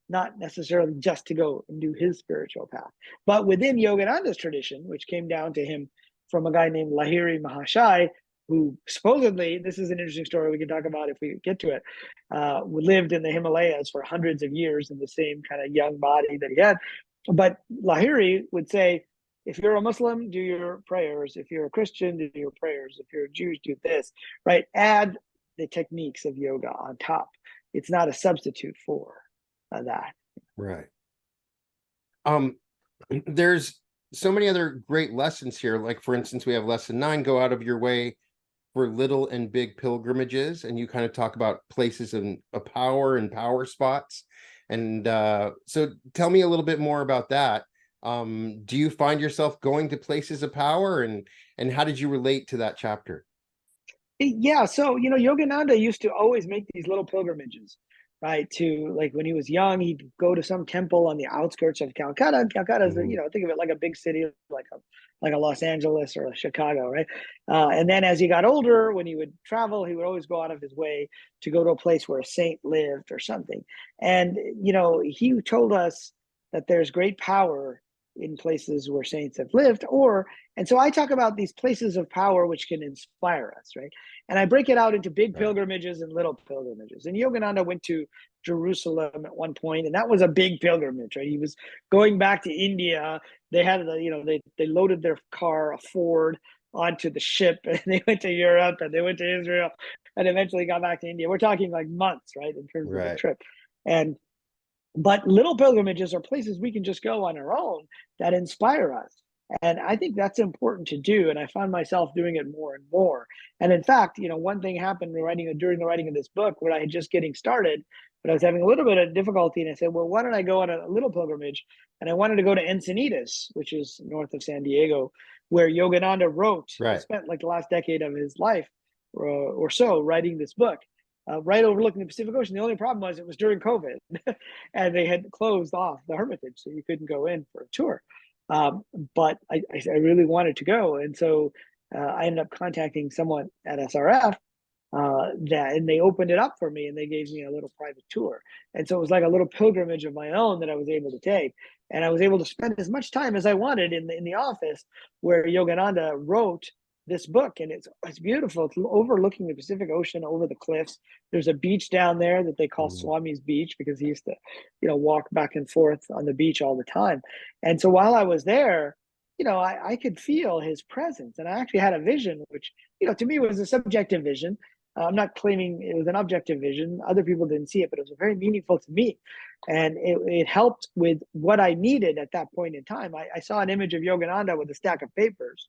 not necessarily just to go and do his spiritual path. But within Yogananda's tradition, which came down to him from a guy named Lahiri Mahashai, who supposedly, this is an interesting story we can talk about if we get to it, lived in the Himalayas for hundreds of years in the same kind of young body that he had. But Lahiri would say, if you're a Muslim, do your prayers. If you're a Christian, do your prayers. If you're a Jew, do this, right? Add the techniques of yoga on top. It's not a substitute for that. Right. Um, there's so many other great lessons here. Like, for instance, we have lesson 9, go out of your way for little and big pilgrimages. And you kind of talk about places of power and power spots. And so tell me a little bit more about that. Do you find yourself going to places of power, and how did you relate to that chapter? Yeah, so Yogananda used to always make these little pilgrimages right? To like when he was young, he'd go to some temple on the outskirts of Calcutta. Calcutta is, Mhm. think of it like a big city, like a Los Angeles or a Chicago, right? And then as he got older, when he would travel, he would always go out of his way to go to a place where a saint lived or something. And he told us that there's great power in places where saints have lived, and so I talk about these places of power which can inspire us, right? And I break it out into big Right. pilgrimages and little pilgrimages. And Yogananda went to Jerusalem at one point, and that was a big pilgrimage, right? He was going back to India. They had they loaded their car, a Ford, onto the ship, and they went to Europe, and they went to Israel, and eventually got back to India. We're talking like months, right, in terms of the Right. trip. And but little pilgrimages are places we can just go on our own that inspire us. And I think that's important to do. And I find myself doing it more and more. And in fact, one thing happened during the writing of this book where I had just getting started, but I was having a little bit of difficulty. And I said, well, why don't I go on a little pilgrimage? And I wanted to go to Encinitas, which is north of San Diego, where Yogananda Right. spent like the last decade of his life or so writing this book. Right overlooking the Pacific Ocean. The only problem was it was during COVID, and they had closed off the Hermitage, so you couldn't go in for a tour. Um, but I really wanted to go, and so I ended up contacting someone at SRF and they opened it up for me, and they gave me a little private tour. And so it was like a little pilgrimage of my own that I was able to take, and I was able to spend as much time as I wanted in the office where Yogananda wrote this book. And it's beautiful. It's overlooking the Pacific Ocean over the cliffs. There's a beach down there that they call Mhm. Swamis Beach because he used to walk back and forth on the beach all the time. And so while I was there, I could feel his presence, and I actually had a vision which to me was a subjective vision. I'm not claiming it was an objective vision. Other people didn't see it, but it was very meaningful to me. And it helped with what I needed at that point in time. I saw an image of Yogananda with a stack of papers,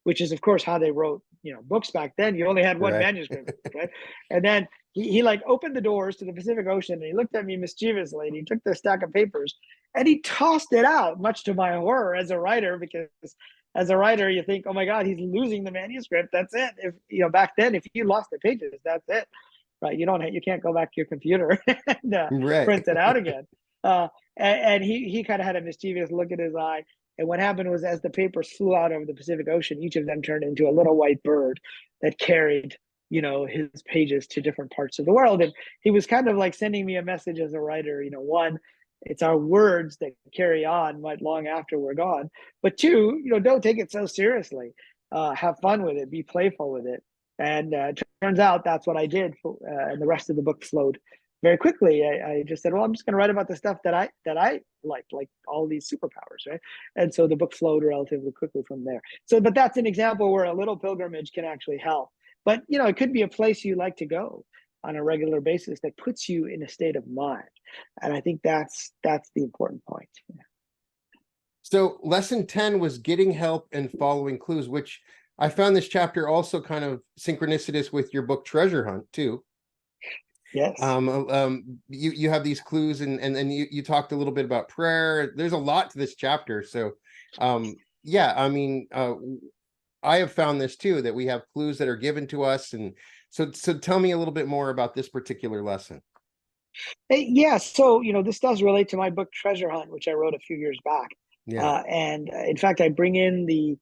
which is, of course, how they wrote, books back then. You only had one Right. manuscript, right? And then he like opened the doors to the Pacific Ocean, and he looked at me mischievously, and he took the stack of papers and he tossed it out, much to my horror as a writer, because as a writer, you think, oh my God, he's losing the manuscript. That's it. If back then, if you lost the pages, that's it, right? You can't go back to your computer and Right. print it out again. Uh, and he kind of had a mischievous look in his eye. And what happened was, as the papers flew out over the Pacific Ocean, each of them turned into a little white bird that carried, his pages to different parts of the world. And he was kind of like sending me a message as a writer. One, it's our words that carry on right long after we're gone. But two, don't take it so seriously. Have fun with it. Be playful with it. And turns out that's what I did. And the rest of the book flowed very quickly. I just said, well, I'm just going to write about the stuff that I like all these superpowers, right? And so the book flowed relatively quickly from there. So, but that's an example where a little pilgrimage can actually help. But it could be a place you like to go on a regular basis that puts you in a state of mind. And I think that's the important point. So lesson 10 was getting help and following clues, which I found this chapter also kind of synchronicitous with your book Treasure Hunt too. Yes. You have these clues, and then you talked a little bit about prayer. There's a lot to this chapter. So yeah, I mean, I have found this too, that we have clues that are given to us. And so tell me a little bit more about this particular lesson. Yeah. So, this does relate to my book Treasure Hunt, which I wrote a few years back. Yeah. And in fact, I bring in the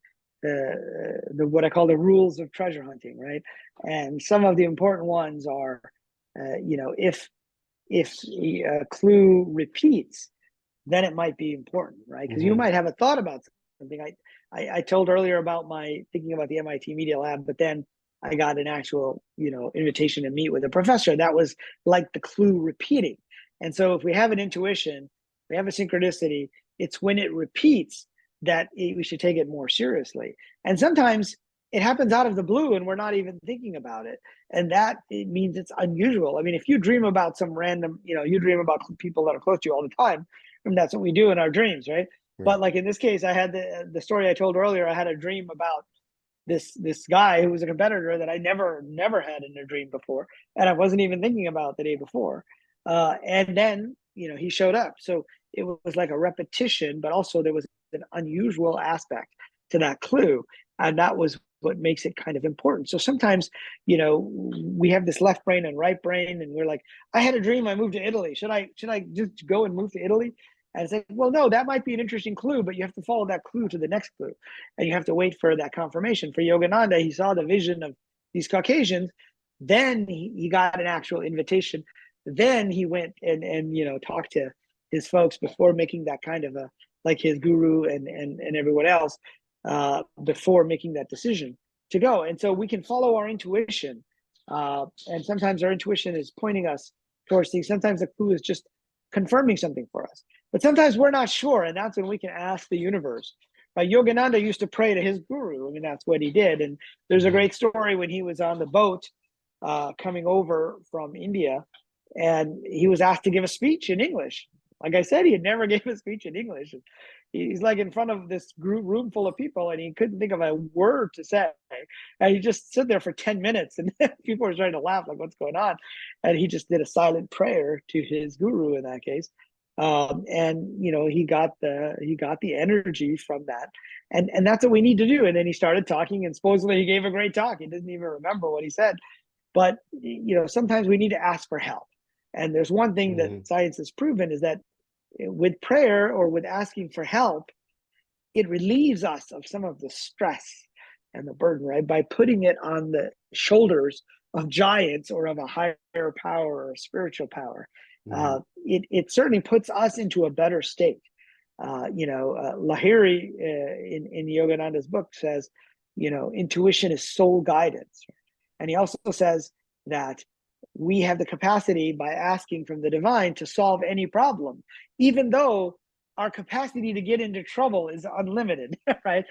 what I call the rules of treasure hunting, right? And some of the important ones are, if a clue repeats, then it might be important, right? Because you Hmm. might have a thought about something. I told earlier about my thinking about the MIT Media Lab, but then I got an actual, invitation to meet with a professor. That was like the clue repeating. And so if we have an intuition, we have a synchronicity, it's when it repeats that we should take it more seriously. And sometimes it happens out of the blue and we're not even thinking about it. And that it means it's unusual. I mean, if you dream about some random, you dream about people that are close to you all the time, and that's what we do in our dreams, right? Right. But like in this case, I had the story I told earlier. I had a dream about this guy who was a competitor that I never had in a dream before, and I wasn't even thinking about the day before. And then he showed up, so it was like a repetition, but also there was an unusual aspect to that clue, and that was what makes it kind of important. So sometimes, you know, we have this left brain and right brain, and we're like, I had a dream, I moved to Italy. Should I just go and move to Italy? And it's like, well, no, that might be an interesting clue, but you have to follow that clue to the next clue. And you have to wait for that confirmation. For Yogananda, he saw the vision of these Caucasians. Then he got an actual invitation. Then he went and you know, talked to his folks before making that kind of a, like his guru and everyone else, before making that decision to go. And so we can follow our intuition. And sometimes our intuition is pointing us towards things. Sometimes the clue is just confirming something for us. But sometimes we're not sure, and that's when we can ask the universe. Right? Yogananda used to pray to his guru. I mean, that's what he did. And there's a great story when he was on the boat coming over from India, and he was asked to give a speech in English. Like I said, he had never gave a speech in English. He's like in front of this room full of people, and he couldn't think of a word to say. And he just stood there for 10 minutes, and people were trying to laugh, like, what's going on? And he just did a silent prayer to his guru in that case. And you know, he got the energy from that, and that's what we need to do. And then he started talking, and supposedly he gave a great talk. He didn't even remember what he said, but you know, sometimes we need to ask for help. And there's one thing that science has proven is that with prayer or with asking for help, it relieves us of some of the stress and the burden, right? By putting it on the shoulders of giants or of a higher power or a spiritual power. It certainly puts us into a better state. Lahiri in Yogananda's book says, you know, intuition is soul guidance. And he also says that we have the capacity by asking from the divine to solve any problem, even though our capacity to get into trouble is unlimited, right?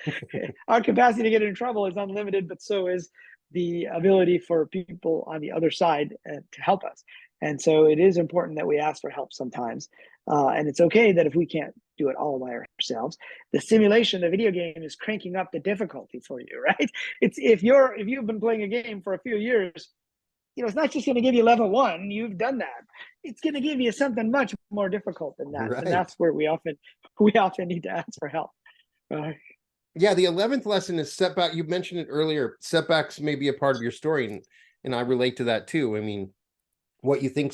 Our capacity to get into trouble is unlimited, but so is the ability for people on the other side to help us. And so it is important that we ask for help sometimes. And it's okay that if we can't do it all by ourselves, the simulation, the video game is cranking up the difficulty for you, right? It's if you've been playing a game for a few years, you know, it's not just going to give you level 1. You've done that. It's going to give you something much more difficult than that. Right. And that's where we often need to ask for help. Yeah, the 11th lesson is setback. You mentioned it earlier. Setbacks may be a part of your story, and I relate to that too. I mean, what you think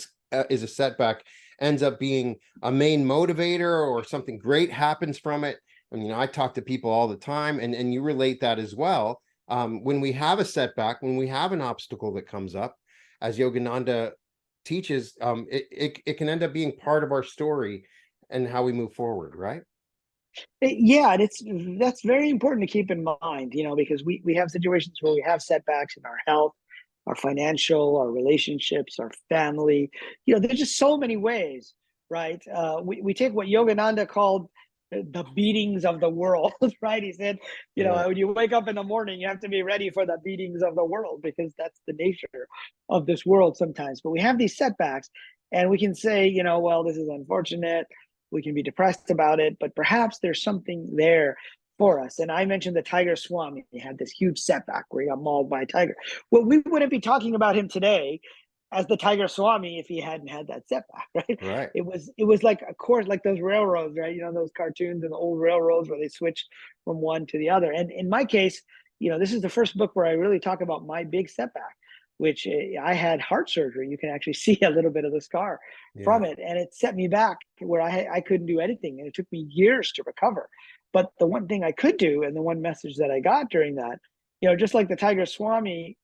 is a setback ends up being a main motivator, or something great happens from it. And you know, I talk to people all the time, and you relate that as well. When we have a setback, when we have an obstacle that comes up, as Yogananda teaches, it can end up being part of our story and how we move forward, right? Yeah, and that's very important to keep in mind, you know, because we have situations where we have setbacks in our health, our financial, our relationships, our family. You know, there's just so many ways, right? We take what Yogananda called the beatings of the world, right? He said, you know, when you wake up in the morning, you have to be ready for the beatings of the world, because that's the nature of this world sometimes. But we have these setbacks, and we can say, you know, well, this is unfortunate. We can be depressed about it, but perhaps there's something there for us. And I mentioned the tiger swami. He had this huge setback where he got mauled by a tiger. Well, we wouldn't be talking about him today as the tiger swami if he hadn't had that setback, right? Right. It was like a course, like those railroads, right? You know, those cartoons and the old railroads where they switch from one to the other. And in my case, you know, this is the first book where I really talk about my big setback, which I had heart surgery. You can actually see a little bit of the scar from it. And it set me back where I couldn't do anything. And it took me years to recover. But the one thing I could do, and the one message that I got during that, you know, just like the Tiger Swami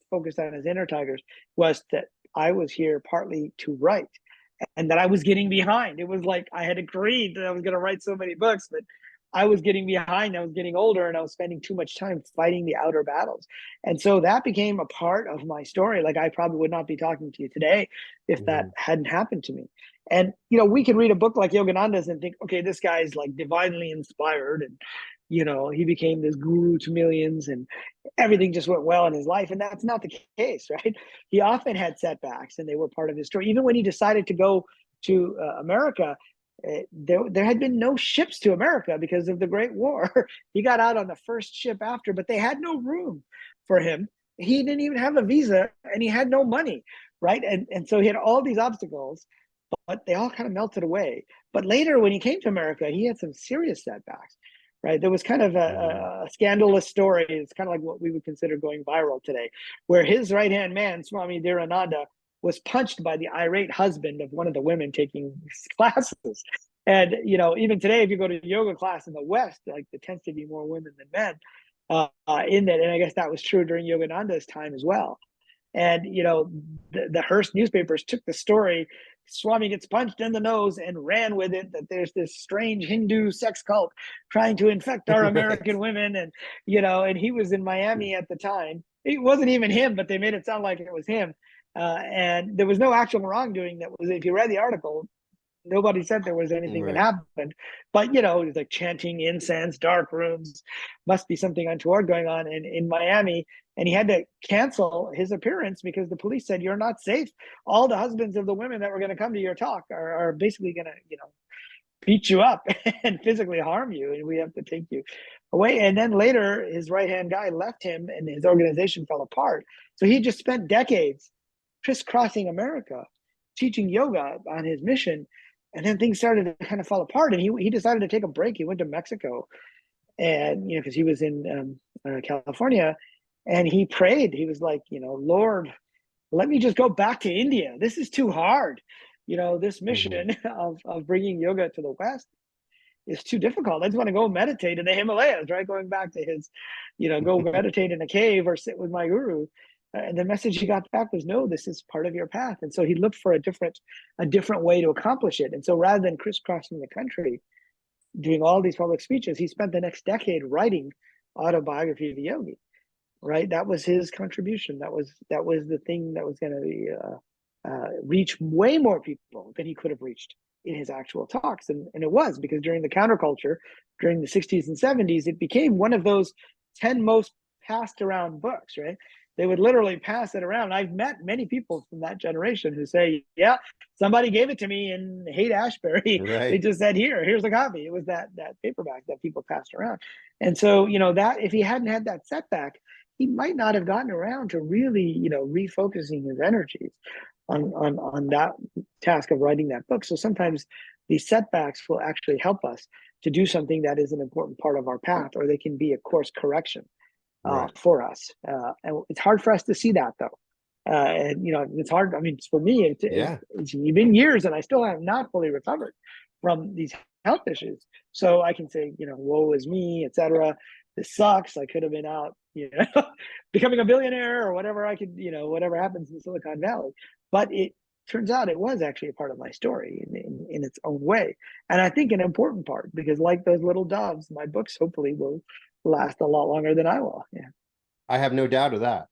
focused on his inner tigers, was that I was here partly to write, and that I was getting behind. It was like I had agreed that I was going to write so many books, but I was getting behind. I was getting older, and I was spending too much time fighting the outer battles. And so that became a part of my story. Like, I probably would not be talking to you today if that hadn't happened to me. And, you know, we could read a book like Yogananda's and think, okay, this guy's like divinely inspired, and, you know, he became this guru to millions, and everything just went well in his life. And that's not the case, right? He often had setbacks, and they were part of his story. Even when he decided to go to America, there had been no ships to America because of the Great War. He got out on the first ship after, but they had no room for him. He didn't even have a visa, and he had no money, right? And so he had all these obstacles, but they all kind of melted away. But later, when he came to America, he had some serious setbacks. right? There was kind of a scandalous story. It's kind of like what we would consider going viral today, where his right-hand man, Swami Dhirananda, was punched by the irate husband of one of the women taking classes. And, you know, even today, if you go to yoga class in the West, like there tends to be more women than men in that. And I guess that was true during Yogananda's time as well. And, you know, the Hearst newspapers took the story, Swami gets punched in the nose, and ran with it, that there's this strange Hindu sex cult trying to infect our Right. American women. And, you know, and he was in Miami at the time. It wasn't even him, but they made it sound like it was him. And there was no actual wrongdoing. That was, if you read the article, nobody said there was anything that Right. happened. But, you know, it was like chanting incense, dark rooms, must be something untoward going on in Miami. And he had to cancel his appearance because the police said, you're not safe. All the husbands of the women that were going to come to your talk are basically going to, you know, beat you up and physically harm you. And we have to take you away. And then later, his right-hand guy left him and his organization fell apart. So he just spent decades crisscrossing America, teaching yoga on his mission. And then things started to kind of fall apart. And he decided to take a break. He went to Mexico, and, you know, because he was in California, and he prayed. He was like, you know, Lord, let me just go back to India. This is too hard. You know, this Mhm. mission of bringing yoga to the West is too difficult. I just want to go meditate in the Himalayas, right? Going back to his, you know, go meditate in a cave or sit with my guru. And the message he got back was, no, this is part of your path. And so he looked for a different way to accomplish it. And so rather than crisscrossing the country, doing all these public speeches, he spent the next decade writing Autobiography of the Yogi. Right, that was his contribution. That was the thing that was going to be reach way more people than he could have reached in his actual talks. And it was because during the counterculture, during the 60s and 70s, it became one of those 10 most passed around books, right? They would literally pass it around. I've met many people from that generation who say, yeah, somebody gave it to me in Haight Ashbury. They Right. just said, here's a copy. It was that paperback that people passed around. And so, you know, that if he hadn't had that setback, he might not have gotten around to really, you know, refocusing his energies on that task of writing that book. So sometimes these setbacks will actually help us to do something that is an important part of our path, or they can be a course correction Right. for us. And it's hard for us to see that, though. And, you know, it's hard. I mean, for me, Yeah. it's been years and I still have not fully recovered from these health issues. So I can say, you know, woe is me, etc. This sucks. I could have been out, you know, becoming a billionaire or whatever I could, you know, whatever happens in Silicon Valley. But it turns out it was actually a part of my story in its own way. And I think an important part, because like those little doves, my books hopefully will last a lot longer than I will. Yeah. I have no doubt of that.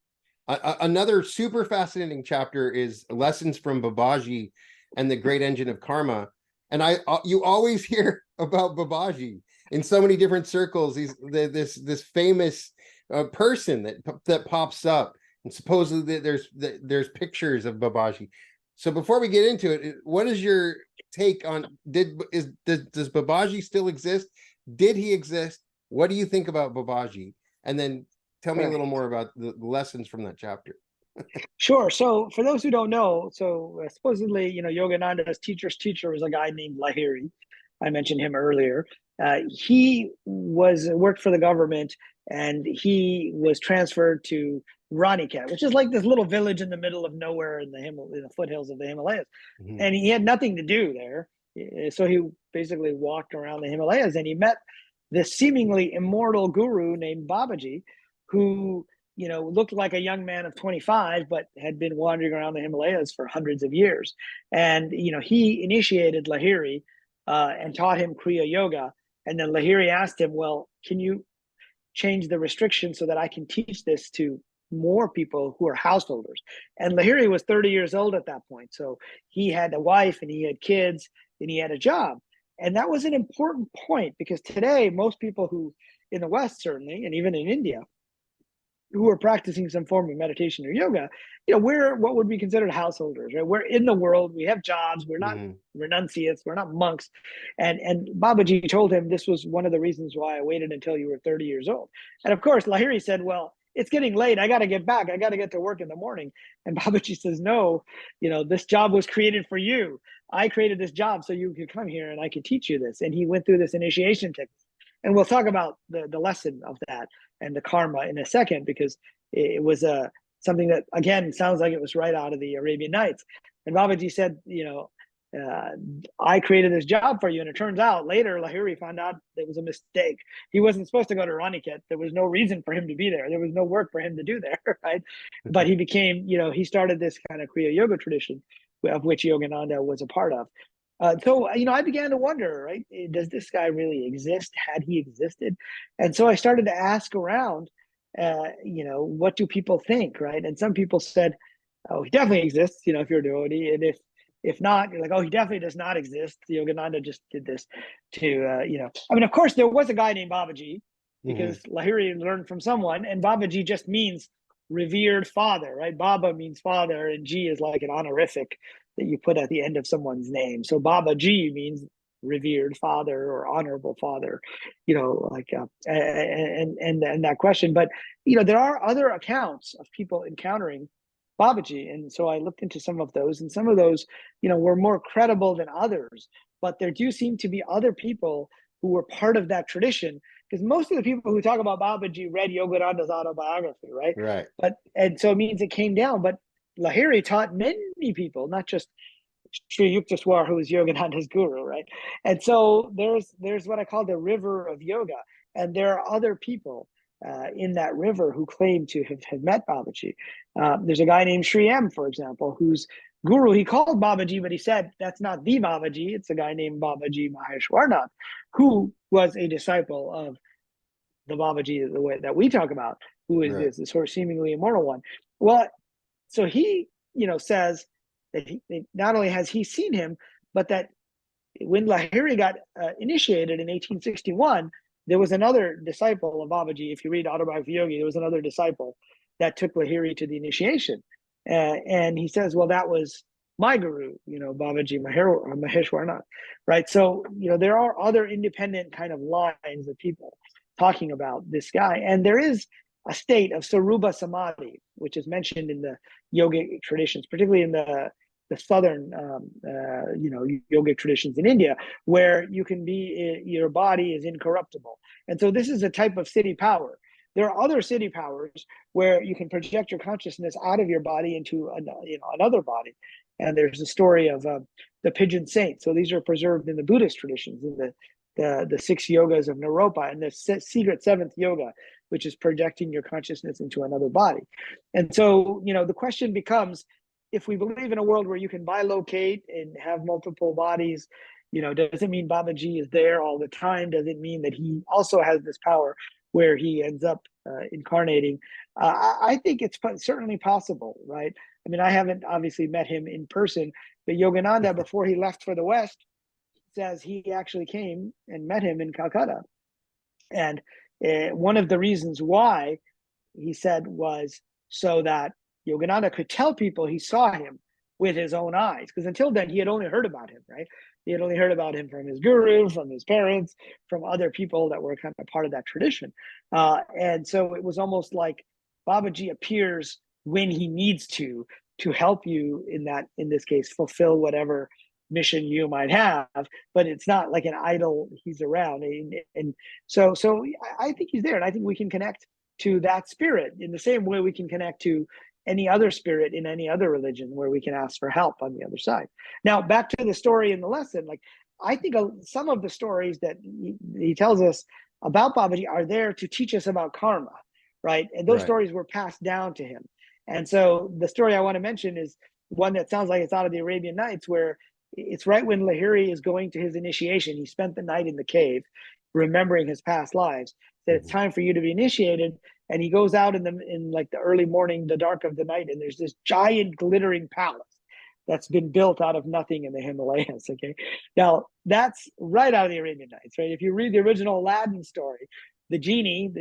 Another super fascinating chapter is lessons from Babaji and the great engine of karma. And you always hear about Babaji in so many different circles. He's this famous person that pops up, and supposedly there's pictures of Babaji. So before we get into it, what is your take on does Babaji still exist? Did he exist? What do you think about Babaji? And then tell me a little Right. more about the lessons from that chapter. Sure. So for those who don't know, so supposedly, you know, Yogananda's teacher's teacher was a guy named Lahiri. I mentioned him earlier. He was worked for the government, and he was transferred to Raniket, which is like this little village in the middle of nowhere in the foothills of the Himalayas. Mhm. And he had nothing to do there. So he basically walked around the Himalayas, and he met this seemingly immortal guru named Babaji, who, you know, looked like a young man of 25, but had been wandering around the Himalayas for hundreds of years. And, you know, he initiated Lahiri and taught him Kriya Yoga. And then Lahiri asked him, well, can you change the restrictions so that I can teach this to more people who are householders? And Lahiri was 30 years old at that point. So he had a wife and he had kids and he had a job. And that was an important point because today, most people who in the West, certainly, and even in India, who are practicing some form of meditation or yoga, you know, we're what would be considered householders, right? We're in the world, we have jobs, we're not Mhm. renunciates, we're not monks. And Babaji told him this was one of the reasons why I waited until you were 30 years old. And of course, Lahiri said, well, it's getting late. I got to get back. I got to get to work in the morning. And Babaji says, no, you know, this job was created for you. I created this job so you could come here and I could teach you this. And he went through this initiation technique. And we'll talk about the lesson of that and the karma in a second, because it was something that, again, sounds like it was right out of the Arabian Nights. And Babaji said, I created this job for you. And it turns out later, Lahiri found out it was a mistake. He wasn't supposed to go to Ranikhet. There was no reason for him to be there. There was no work for him to do there, right? But he became, he started this kind of Kriya Yoga tradition, of which Yogananda was a part of. So, I began to wonder, right? Does this guy really exist? Had he existed? And so I started to ask around, what do people think, right? And some people said, oh, he definitely exists, if you're a devotee. And if not, you're like, oh, he definitely does not exist. Yogananda just did this to, I mean, of course, there was a guy named Babaji, because Lahiri learned from someone, and Babaji just means revered father, right? Baba means father, and Ji is like an honorific that you put at the end of someone's name. So Babaji means revered father or honorable father, and that question. But there are other accounts of people encountering Babaji, and so I looked into some of those, and some of those, were more credible than others. But there do seem to be other people who were part of that tradition, because most of the people who talk about Babaji read Yogananda's autobiography, right? Right. And so it means it came down. But Lahiri taught many people, not just Sri Yukteswar, who was Yogananda's guru, right? And so there's what I call the river of yoga, and there are other people in that river who claim to have met Babaji. There's a guy named Sri M, for example, whose guru he called Babaji, but he said that's not the Babaji. It's a guy named Babaji Maheshwarnath, who was a disciple of the Babaji, the way that we talk about, who is Right. this sort of seemingly immortal one. Well, so he, says that not only has he seen him, but that when Lahiri got initiated in 1861, there was another disciple of Babaji. If you read Autobiography of Yogi, there was another disciple that took Lahiri to the initiation. And he says, well, that was my guru, Babaji Maheshwarnath, right? So, there are other independent kind of lines of people talking about this guy. And there is a state of Sarupa Samadhi, which is mentioned in the yogic traditions, particularly in the southern, yogic traditions in India, where you can be, your body is incorruptible. And so this is a type of city power. There are other city powers where you can project your consciousness out of your body into another body. And there's the story of the pigeon saint. So these are preserved in the Buddhist traditions, in the 6 yogas of Naropa, and the secret 7th yoga, which is projecting your consciousness into another body. And so, the question becomes, if we believe in a world where you can bilocate and have multiple bodies, does it mean Babaji is there all the time? Does it mean that he also has this power where he ends up incarnating? I think it's certainly possible, right? I mean, I haven't obviously met him in person, but Yogananda, before he left for the West, says he actually came and met him in Calcutta. And one of the reasons why, he said, was so that Yogananda could tell people he saw him with his own eyes, because until then he had only heard about him, right? He had only heard about him from his guru, from his parents, from other people that were kind of part of that tradition. And so it was almost like Babaji appears when he needs to help you in this case, fulfill whatever mission you might have, but it's not like an idol. He's around. And so I think he's there, and I think we can connect to that spirit in the same way we can connect to any other spirit in any other religion, where we can ask for help on the other side. Now, back to the story in the lesson, like, I think some of the stories that he tells us about Babaji are there to teach us about karma, right? And those stories were passed down to him. And so the story I want to mention is one that sounds like it's out of the Arabian Nights, where it's right when Lahiri is going to his initiation. He spent the night in the cave, remembering his past lives. That it's time for you to be initiated, and he goes out in like the early morning, the dark of the night, and there's this giant glittering palace that's been built out of nothing in the Himalayas. Okay, now that's right out of the Arabian Nights, right? If you read the original Aladdin story, the genie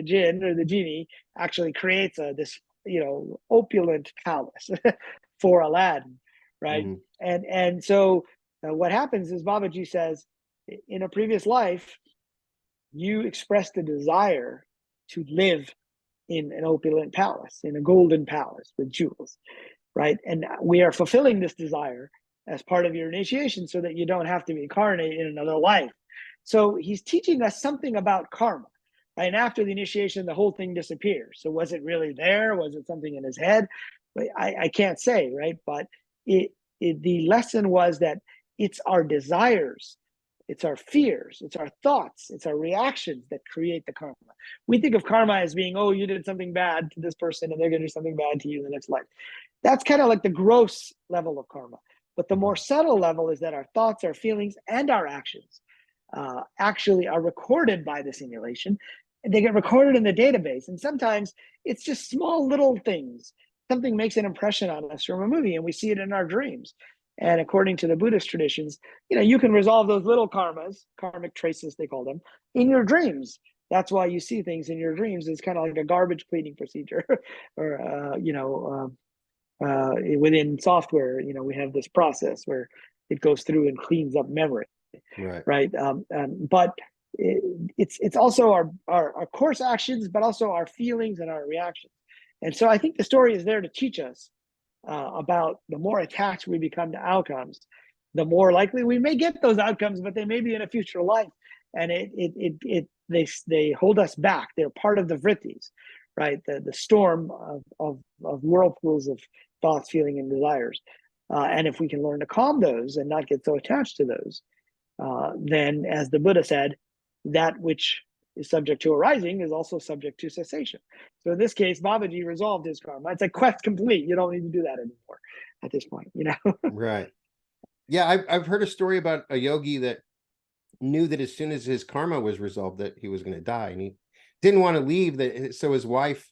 actually creates this opulent palace for Aladdin, right? And so what happens is Babaji says, in a previous life, you expressed a desire to live in an opulent palace, in a golden palace with jewels, right? And we are fulfilling this desire as part of your initiation so that you don't have to incarnate in another life. So he's teaching us something about karma. Right? And after the initiation, the whole thing disappears. So was it really there? Was it something in his head? I can't say, right? But the lesson was that it's our desires, it's our fears, it's our thoughts, it's our reactions that create the karma. We think of karma as being, oh, you did something bad to this person and they're going to do something bad to you in the next life. That's kind of like the gross level of karma. But the more subtle level is that our thoughts, our feelings, and our actions actually are recorded by the simulation. And they get recorded in the database. And sometimes it's just small little things. Something makes an impression on us from a movie and we see it in our dreams. And according to the Buddhist traditions, you can resolve those little karmas, karmic traces, they call them, in your dreams. That's why you see things in your dreams. It's kind of like a garbage cleaning procedure or, within software, we have this process where it goes through and cleans up memory. Right. But it's also our course actions, but also our feelings and our reactions. And so I think the story is there to teach us about the more attached we become to outcomes, the more likely we may get those outcomes, but they may be in a future life. And they hold us back. They're part of the vrittis, right? The storm of whirlpools of thoughts, feeling, and desires. And if we can learn to calm those and not get so attached to those, then, as the Buddha said, that which is subject to arising is also subject to cessation. So in this case, Babaji resolved his karma. It's like quest complete. You don't need to do that anymore at this point, Right. Yeah, I've heard a story about a yogi that knew that as soon as his karma was resolved that he was going to die, and he didn't want to leave. That so his wife,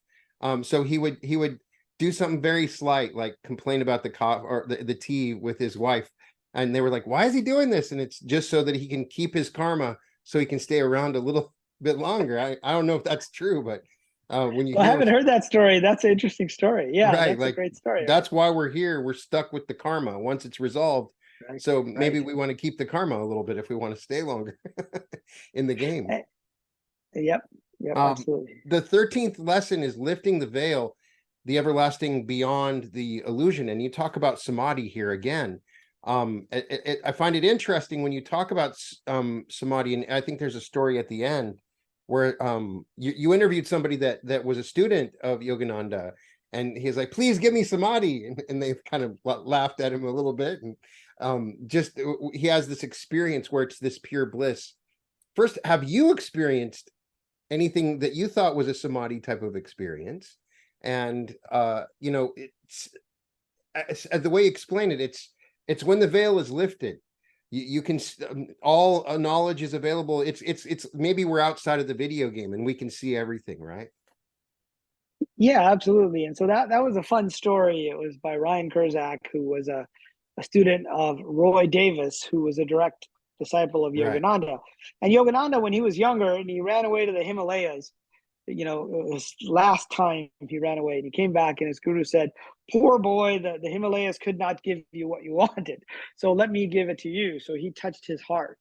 so he would do something very slight, like complain about the coffee or the tea with his wife, and they were like, "Why is he doing this?" And it's just so that he can keep his karma, so he can stay around a little bit longer. I don't know if that's true, but when you I hear, haven't heard that story. That's an interesting story. Yeah, right, that's like a great story. that's why we're here. We're stuck with the karma once it's resolved. Right, So maybe right. we want to keep the karma a little bit if we want to stay longer in the game. Yep, absolutely. The 13th lesson is lifting the veil, the everlasting beyond the illusion. And you talk about samadhi here again. I find it interesting when you talk about samadhi, and I think there's a story at the end where you interviewed somebody that was a student of Yogananda, and he's like, "Please give me samadhi," and they kind of laughed at him a little bit, and just he has this experience where it's this pure bliss. First, have you experienced anything that you thought was a samadhi type of experience? And it's the way you explain it, it's when the veil is lifted, you can all knowledge is available. It's maybe we're outside of the video game and we can see everything, right? Yeah, absolutely. And so that was a fun story. It was by Ryan Kurzak, who was a student of Roy Davis, who was a direct disciple of Right. Yogananda. And Yogananda, when he was younger and he ran away to the Himalayas, his last time he ran away, and he came back and his guru said, "Poor boy, the Himalayas could not give you what you wanted. So let me give it to you." So he touched his heart.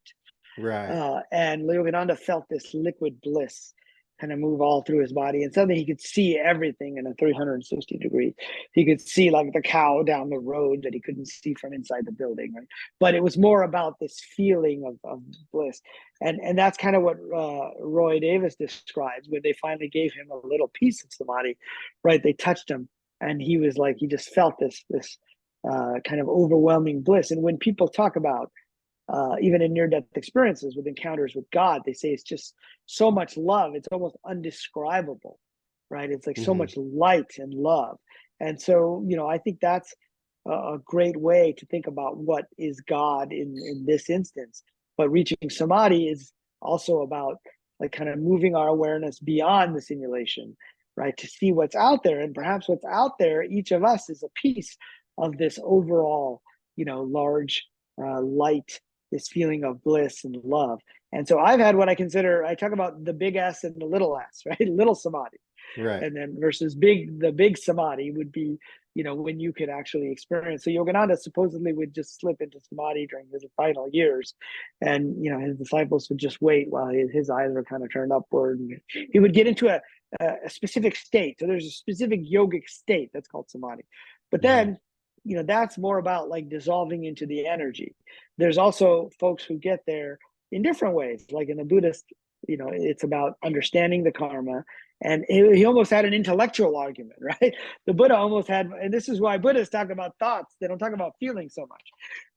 Right. And Yogananda felt this liquid bliss kind of move all through his body. And suddenly he could see everything in a 360 degrees. He could see like the cow down the road that he couldn't see from inside the building, right? But it was more about this feeling of bliss. And that's kind of what Roy Davis describes when they finally gave him a little piece of samadhi, right? They touched him and he was like, he just felt this kind of overwhelming bliss. And when people talk about even in near-death experiences with encounters with God, they say it's just so much love. It's almost undescribable, right? It's like so much light and love. And so, I think that's a great way to think about what is God in this instance. But reaching samadhi is also about like kind of moving our awareness beyond the simulation, right? To see what's out there. And perhaps what's out there, each of us is a piece of this overall, large light, this feeling of bliss and love. And so I've had what I talk about the big S and the little s, right? Little samadhi. Right. And then versus the big samadhi would be, when you could actually experience. So Yogananda supposedly would just slip into samadhi during his final years. And, his disciples would just wait while his eyes were kind of turned upward. And he would get into a specific state. So there's a specific yogic state that's called samadhi. But then, that's more about like dissolving into the energy. There's also folks who get there in different ways. Like in the Buddhist, it's about understanding the karma. And he almost had an intellectual argument, right? The Buddha almost had, and this is why Buddhists talk about thoughts. They don't talk about feelings so much,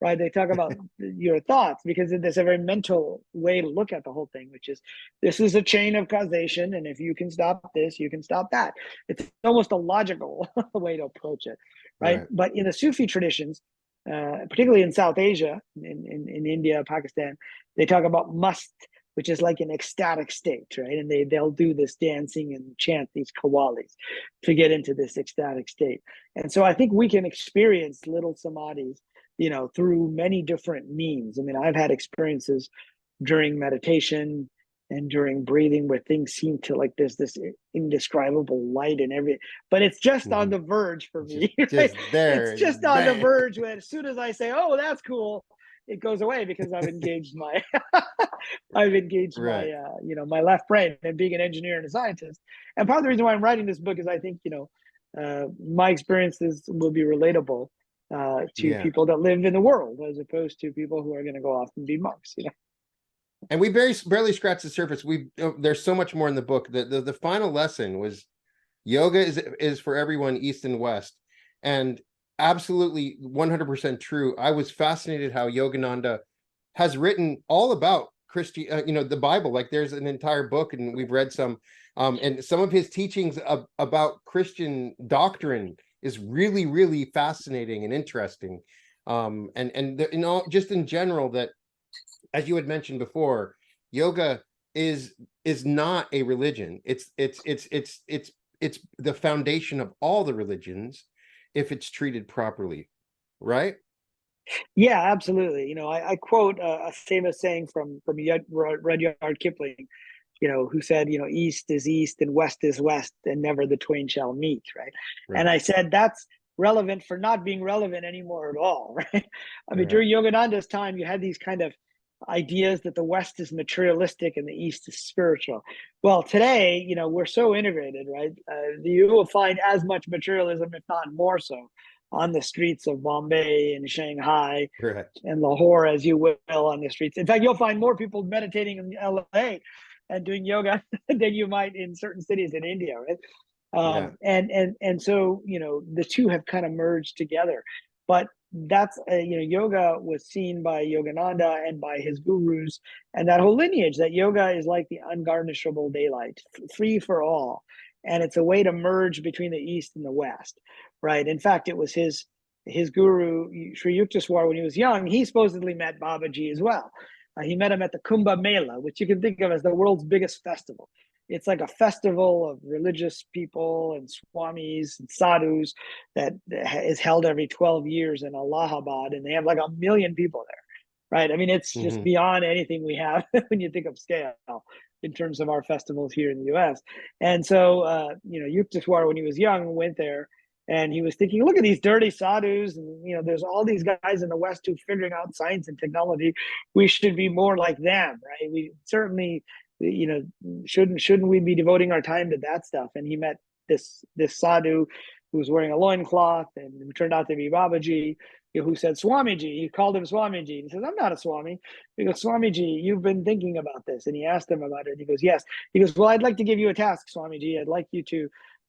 right? They talk about your thoughts, because there's a very mental way to look at the whole thing, which is, this is a chain of causation. And if you can stop this, you can stop that. It's almost a logical way to approach it, right? Right. But in the Sufi traditions, particularly in South Asia, in India, Pakistan, they talk about must, which is like an ecstatic state, right? And they'll do this dancing and chant these qawwalis to get into this ecstatic state. And so I think we can experience little samadhis, through many different means. I mean, I've had experiences during meditation and during breathing where things seem to, like, there's this indescribable light in every, but it's just on the verge for me, right? Just there, It's just on the bang. verge when, as soon as I say, oh, that's cool, it goes away, because I've engaged my I've engaged Right. my left brain, and being an engineer and a scientist. And part of the reason why I'm writing this book is I think, my experiences will be relatable to Yeah. people that live in the world, as opposed to people who are going to go off and be monks. And we barely scratched the surface. There's so much more in the book. The final lesson was, yoga is for everyone, East and West, and absolutely 100% true. I was fascinated how Yogananda has written all about the Bible. Like, there's an entire book, and we've read some, and some of his teachings about Christian doctrine is really, really fascinating and interesting. Just in general, that, as you had mentioned before, yoga is not a religion. It's the foundation of all the religions, if it's treated properly, right? Yeah, absolutely. I quote a famous saying from Rudyard Kipling, who said, East is East and West is West, and never the twain shall meet, right? And Right. I said, that's relevant for not being relevant anymore at all, right? I mean, Right. during Yogananda's time, you had these kind of ideas that the West is materialistic and the East is spiritual. Well, today, we're so integrated, right? You will find as much materialism, if not more so, on the streets of Bombay and Shanghai Right. and Lahore, as you will, on the streets. In fact, you'll find more people meditating in LA and doing yoga than you might in certain cities in India, right? Yeah. And so, the two have kind of merged together. But that's yoga was seen by Yogananda and by his gurus and that whole lineage, that yoga is like the ungarnishable daylight, free for all, and it's a way to merge between the East and the West, right? In fact, it was his guru Sri Yukteswar, when he was young, he supposedly met Babaji as well. He met him at the Kumbh Mela, which you can think of as the world's biggest festival. It's like a festival of religious people and swamis and sadhus that is held every 12 years in Allahabad, and they have like 1 million people there, right? I mean, it's just beyond anything we have when you think of scale in terms of our festivals here in the US. And so, Yukteswar, when he was young, went there, and he was thinking, look at these dirty sadhus, and there's all these guys in the West who are figuring out science and technology. We should be more like them, right? We certainly, shouldn't we be devoting our time to that stuff? And he met this sadhu who was wearing a loincloth, and who turned out to be Babaji, who said Swamiji. He called him Swamiji. He says, I'm not a Swami. He goes, Swamiji, you've been thinking about this. And he asked him about it. And he goes, yes. He goes, well, I'd like to give you a task, Swamiji. I'd like you to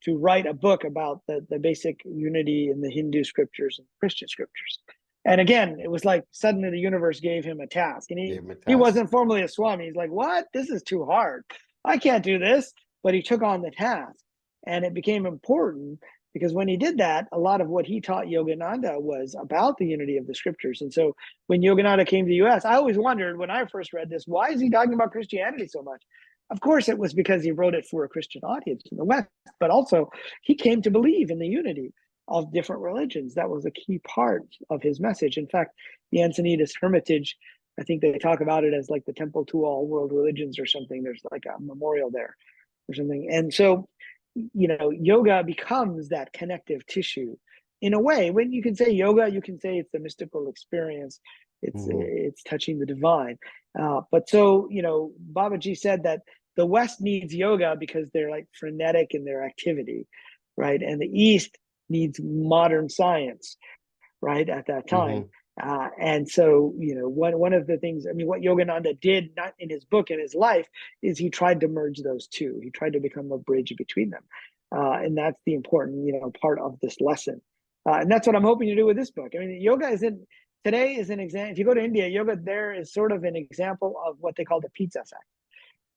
write a book about the basic unity in the Hindu scriptures and Christian scriptures. And again, it was like suddenly the universe gave him a task. And he wasn't formally a Swami. He's like, what? This is too hard. I can't do this. But he took on the task. And it became important, because when he did that, a lot of what he taught Yogananda was about the unity of the scriptures. And so when Yogananda came to the US, I always wondered, when I first read this, why is he talking about Christianity so much? Of course, it was because he wrote it for a Christian audience in the West, but also he came to believe in the unity of different religions. That was a key part of his message. In fact, the Encinitas Hermitage, I think they talk about it as like the temple to all world religions or something. There's like a memorial there or something. And so, yoga becomes that connective tissue in a way. When you can say yoga, you can say it's the mystical experience. It's touching the divine. But so, Babaji said that the West needs yoga because they're like frenetic in their activity, right? And the East needs modern science, right, at that time. And so, one of the things, I mean, what Yogananda did, not in his book, in his life, is he tried to merge those two. He tried to become a bridge between them. And that's the important, part of this lesson. And that's what I'm hoping to do with this book. I mean, today is an example. If you go to India, yoga there is sort of an example of what they call the pizza effect,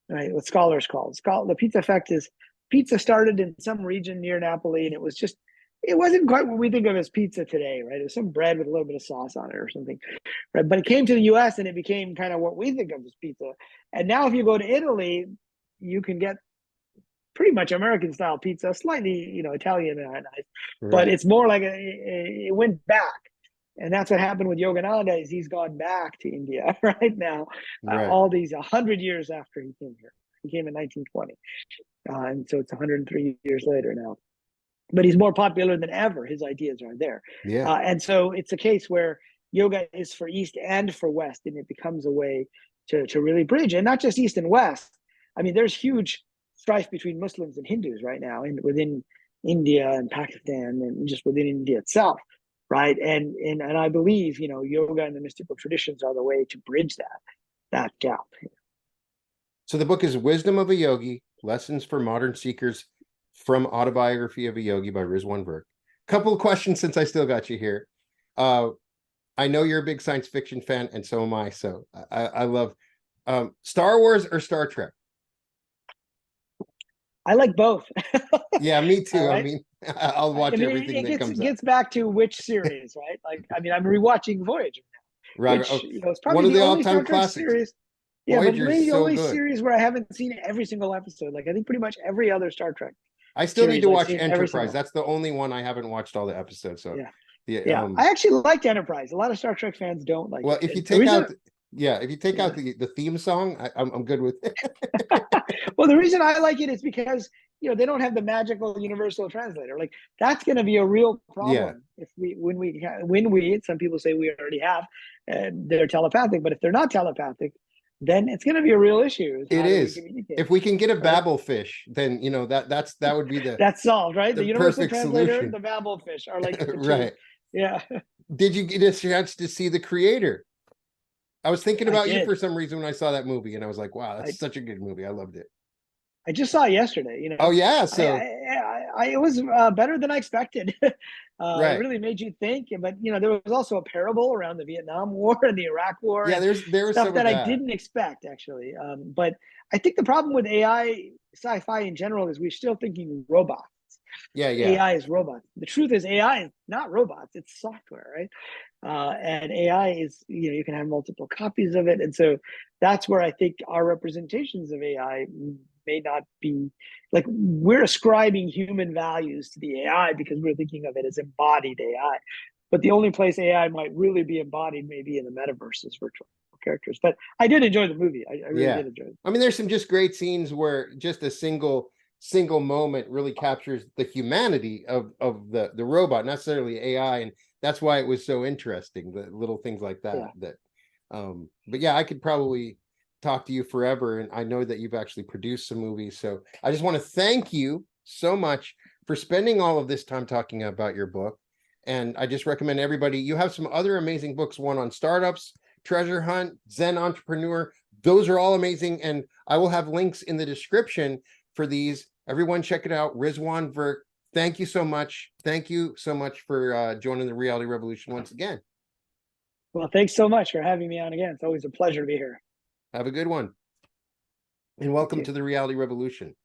right? What scholars call it. The pizza effect is pizza started in some region near Napoli, and it wasn't quite what we think of as pizza today, right? It was some bread with a little bit of sauce on it or something, right? But it came to the US and it became kind of what we think of as pizza. And now if you go to Italy, you can get pretty much American style pizza, slightly, Italian, but Right. it's more like it went back. And that's what happened with Yogananda, is he's gone back to India right now, Right. all these 100 years after he came here. He came in 1920. And so it's 103 years later now. But he's more popular than ever. His ideas are there. Yeah. And so it's a case where yoga is for East and for West, and it becomes a way to really bridge. And not just East and West. I mean, there's huge strife between Muslims and Hindus right now, within India and Pakistan, and just within India itself, right? And I believe, yoga and the mystical traditions are the way to bridge that gap. So the book is Wisdom of a Yogi, Lessons for Modern Seekers from Autobiography of a Yogi by Rizwan Virk. Couple of questions since I still got you here. I know you're a big science fiction fan, and so am I. So I love Star Wars or Star Trek. I like both. Yeah, me All too. I right. mean, I'll I watch mean, everything it that gets comes up. gets back to which series, right? Like, I mean, I'm rewatching Voyager now, Right. which Oh, is one probably of the the only all-time Star Trek classics. series. Yeah, but Voyager maybe is the so only good. series where I haven't seen every single episode. Like, I think pretty much every other Star Trek I still need series to I've watch seen every Enterprise. single. That's the only one I haven't watched all the episodes. So Yeah, the yeah. I actually liked Enterprise. A lot of Star Trek fans don't like well, it. if you And the take reason, out yeah, if you take yeah. out the theme song, I'm good with it. Well, the reason I like it is because they don't have the magical universal translator. Like, that's going to be a real Yeah, problem if when we some people say we already have, they're telepathic, but if they're not telepathic, then it's going to be a real issue. Is it how do we is. communicate, If we can get a right? Babel fish, then that would be That's solved, right? the The universal perfect translator, solution. the Babel fish are like the two. Right. Yeah, Did you get a chance to see The Creator? I was thinking I about you did. for some reason when I saw that movie, and I was like, wow, I that's such a good movie. I loved it. I just saw it yesterday. Oh yeah, I, so I it was better than I expected. It right. really made you think. But there was also a parable around the Vietnam War and the Iraq War Yeah, and there was stuff some of that I that. didn't expect, actually. But I think the problem with AI sci-fi in general is we're still thinking robots. Yeah, yeah. AI is robots. The truth is AI is not robots; it's software, right? And AI is, you can have multiple copies of it. And so that's where I think our representations of AI may not be, like, we're ascribing human values to the AI because we're thinking of it as embodied AI. But the only place AI might really be embodied may be in the metaverse as virtual characters. But I did enjoy the movie. I really Yeah. did enjoy it. I mean, there's some just great scenes where just a single moment really captures the humanity of the robot, not necessarily AI, and that's why it was so interesting. The little things like Yeah. that. But yeah, I could probably talk to you forever, and I know that you've actually produced some movies. So I just want to thank you so much for spending all of this time talking about your book. And I just recommend everybody, you have some other amazing books, one on startups, Treasure Hunt, Zen Entrepreneur. Those are all amazing. And I will have links in the description for these. Everyone check it out. Rizwan Virk. Thank you so much. Thank you so much for joining the Reality Revolution once again. Well, thanks so much for having me on again. It's always a pleasure to be here. Have a good one. And You welcome too. to the Reality Revolution.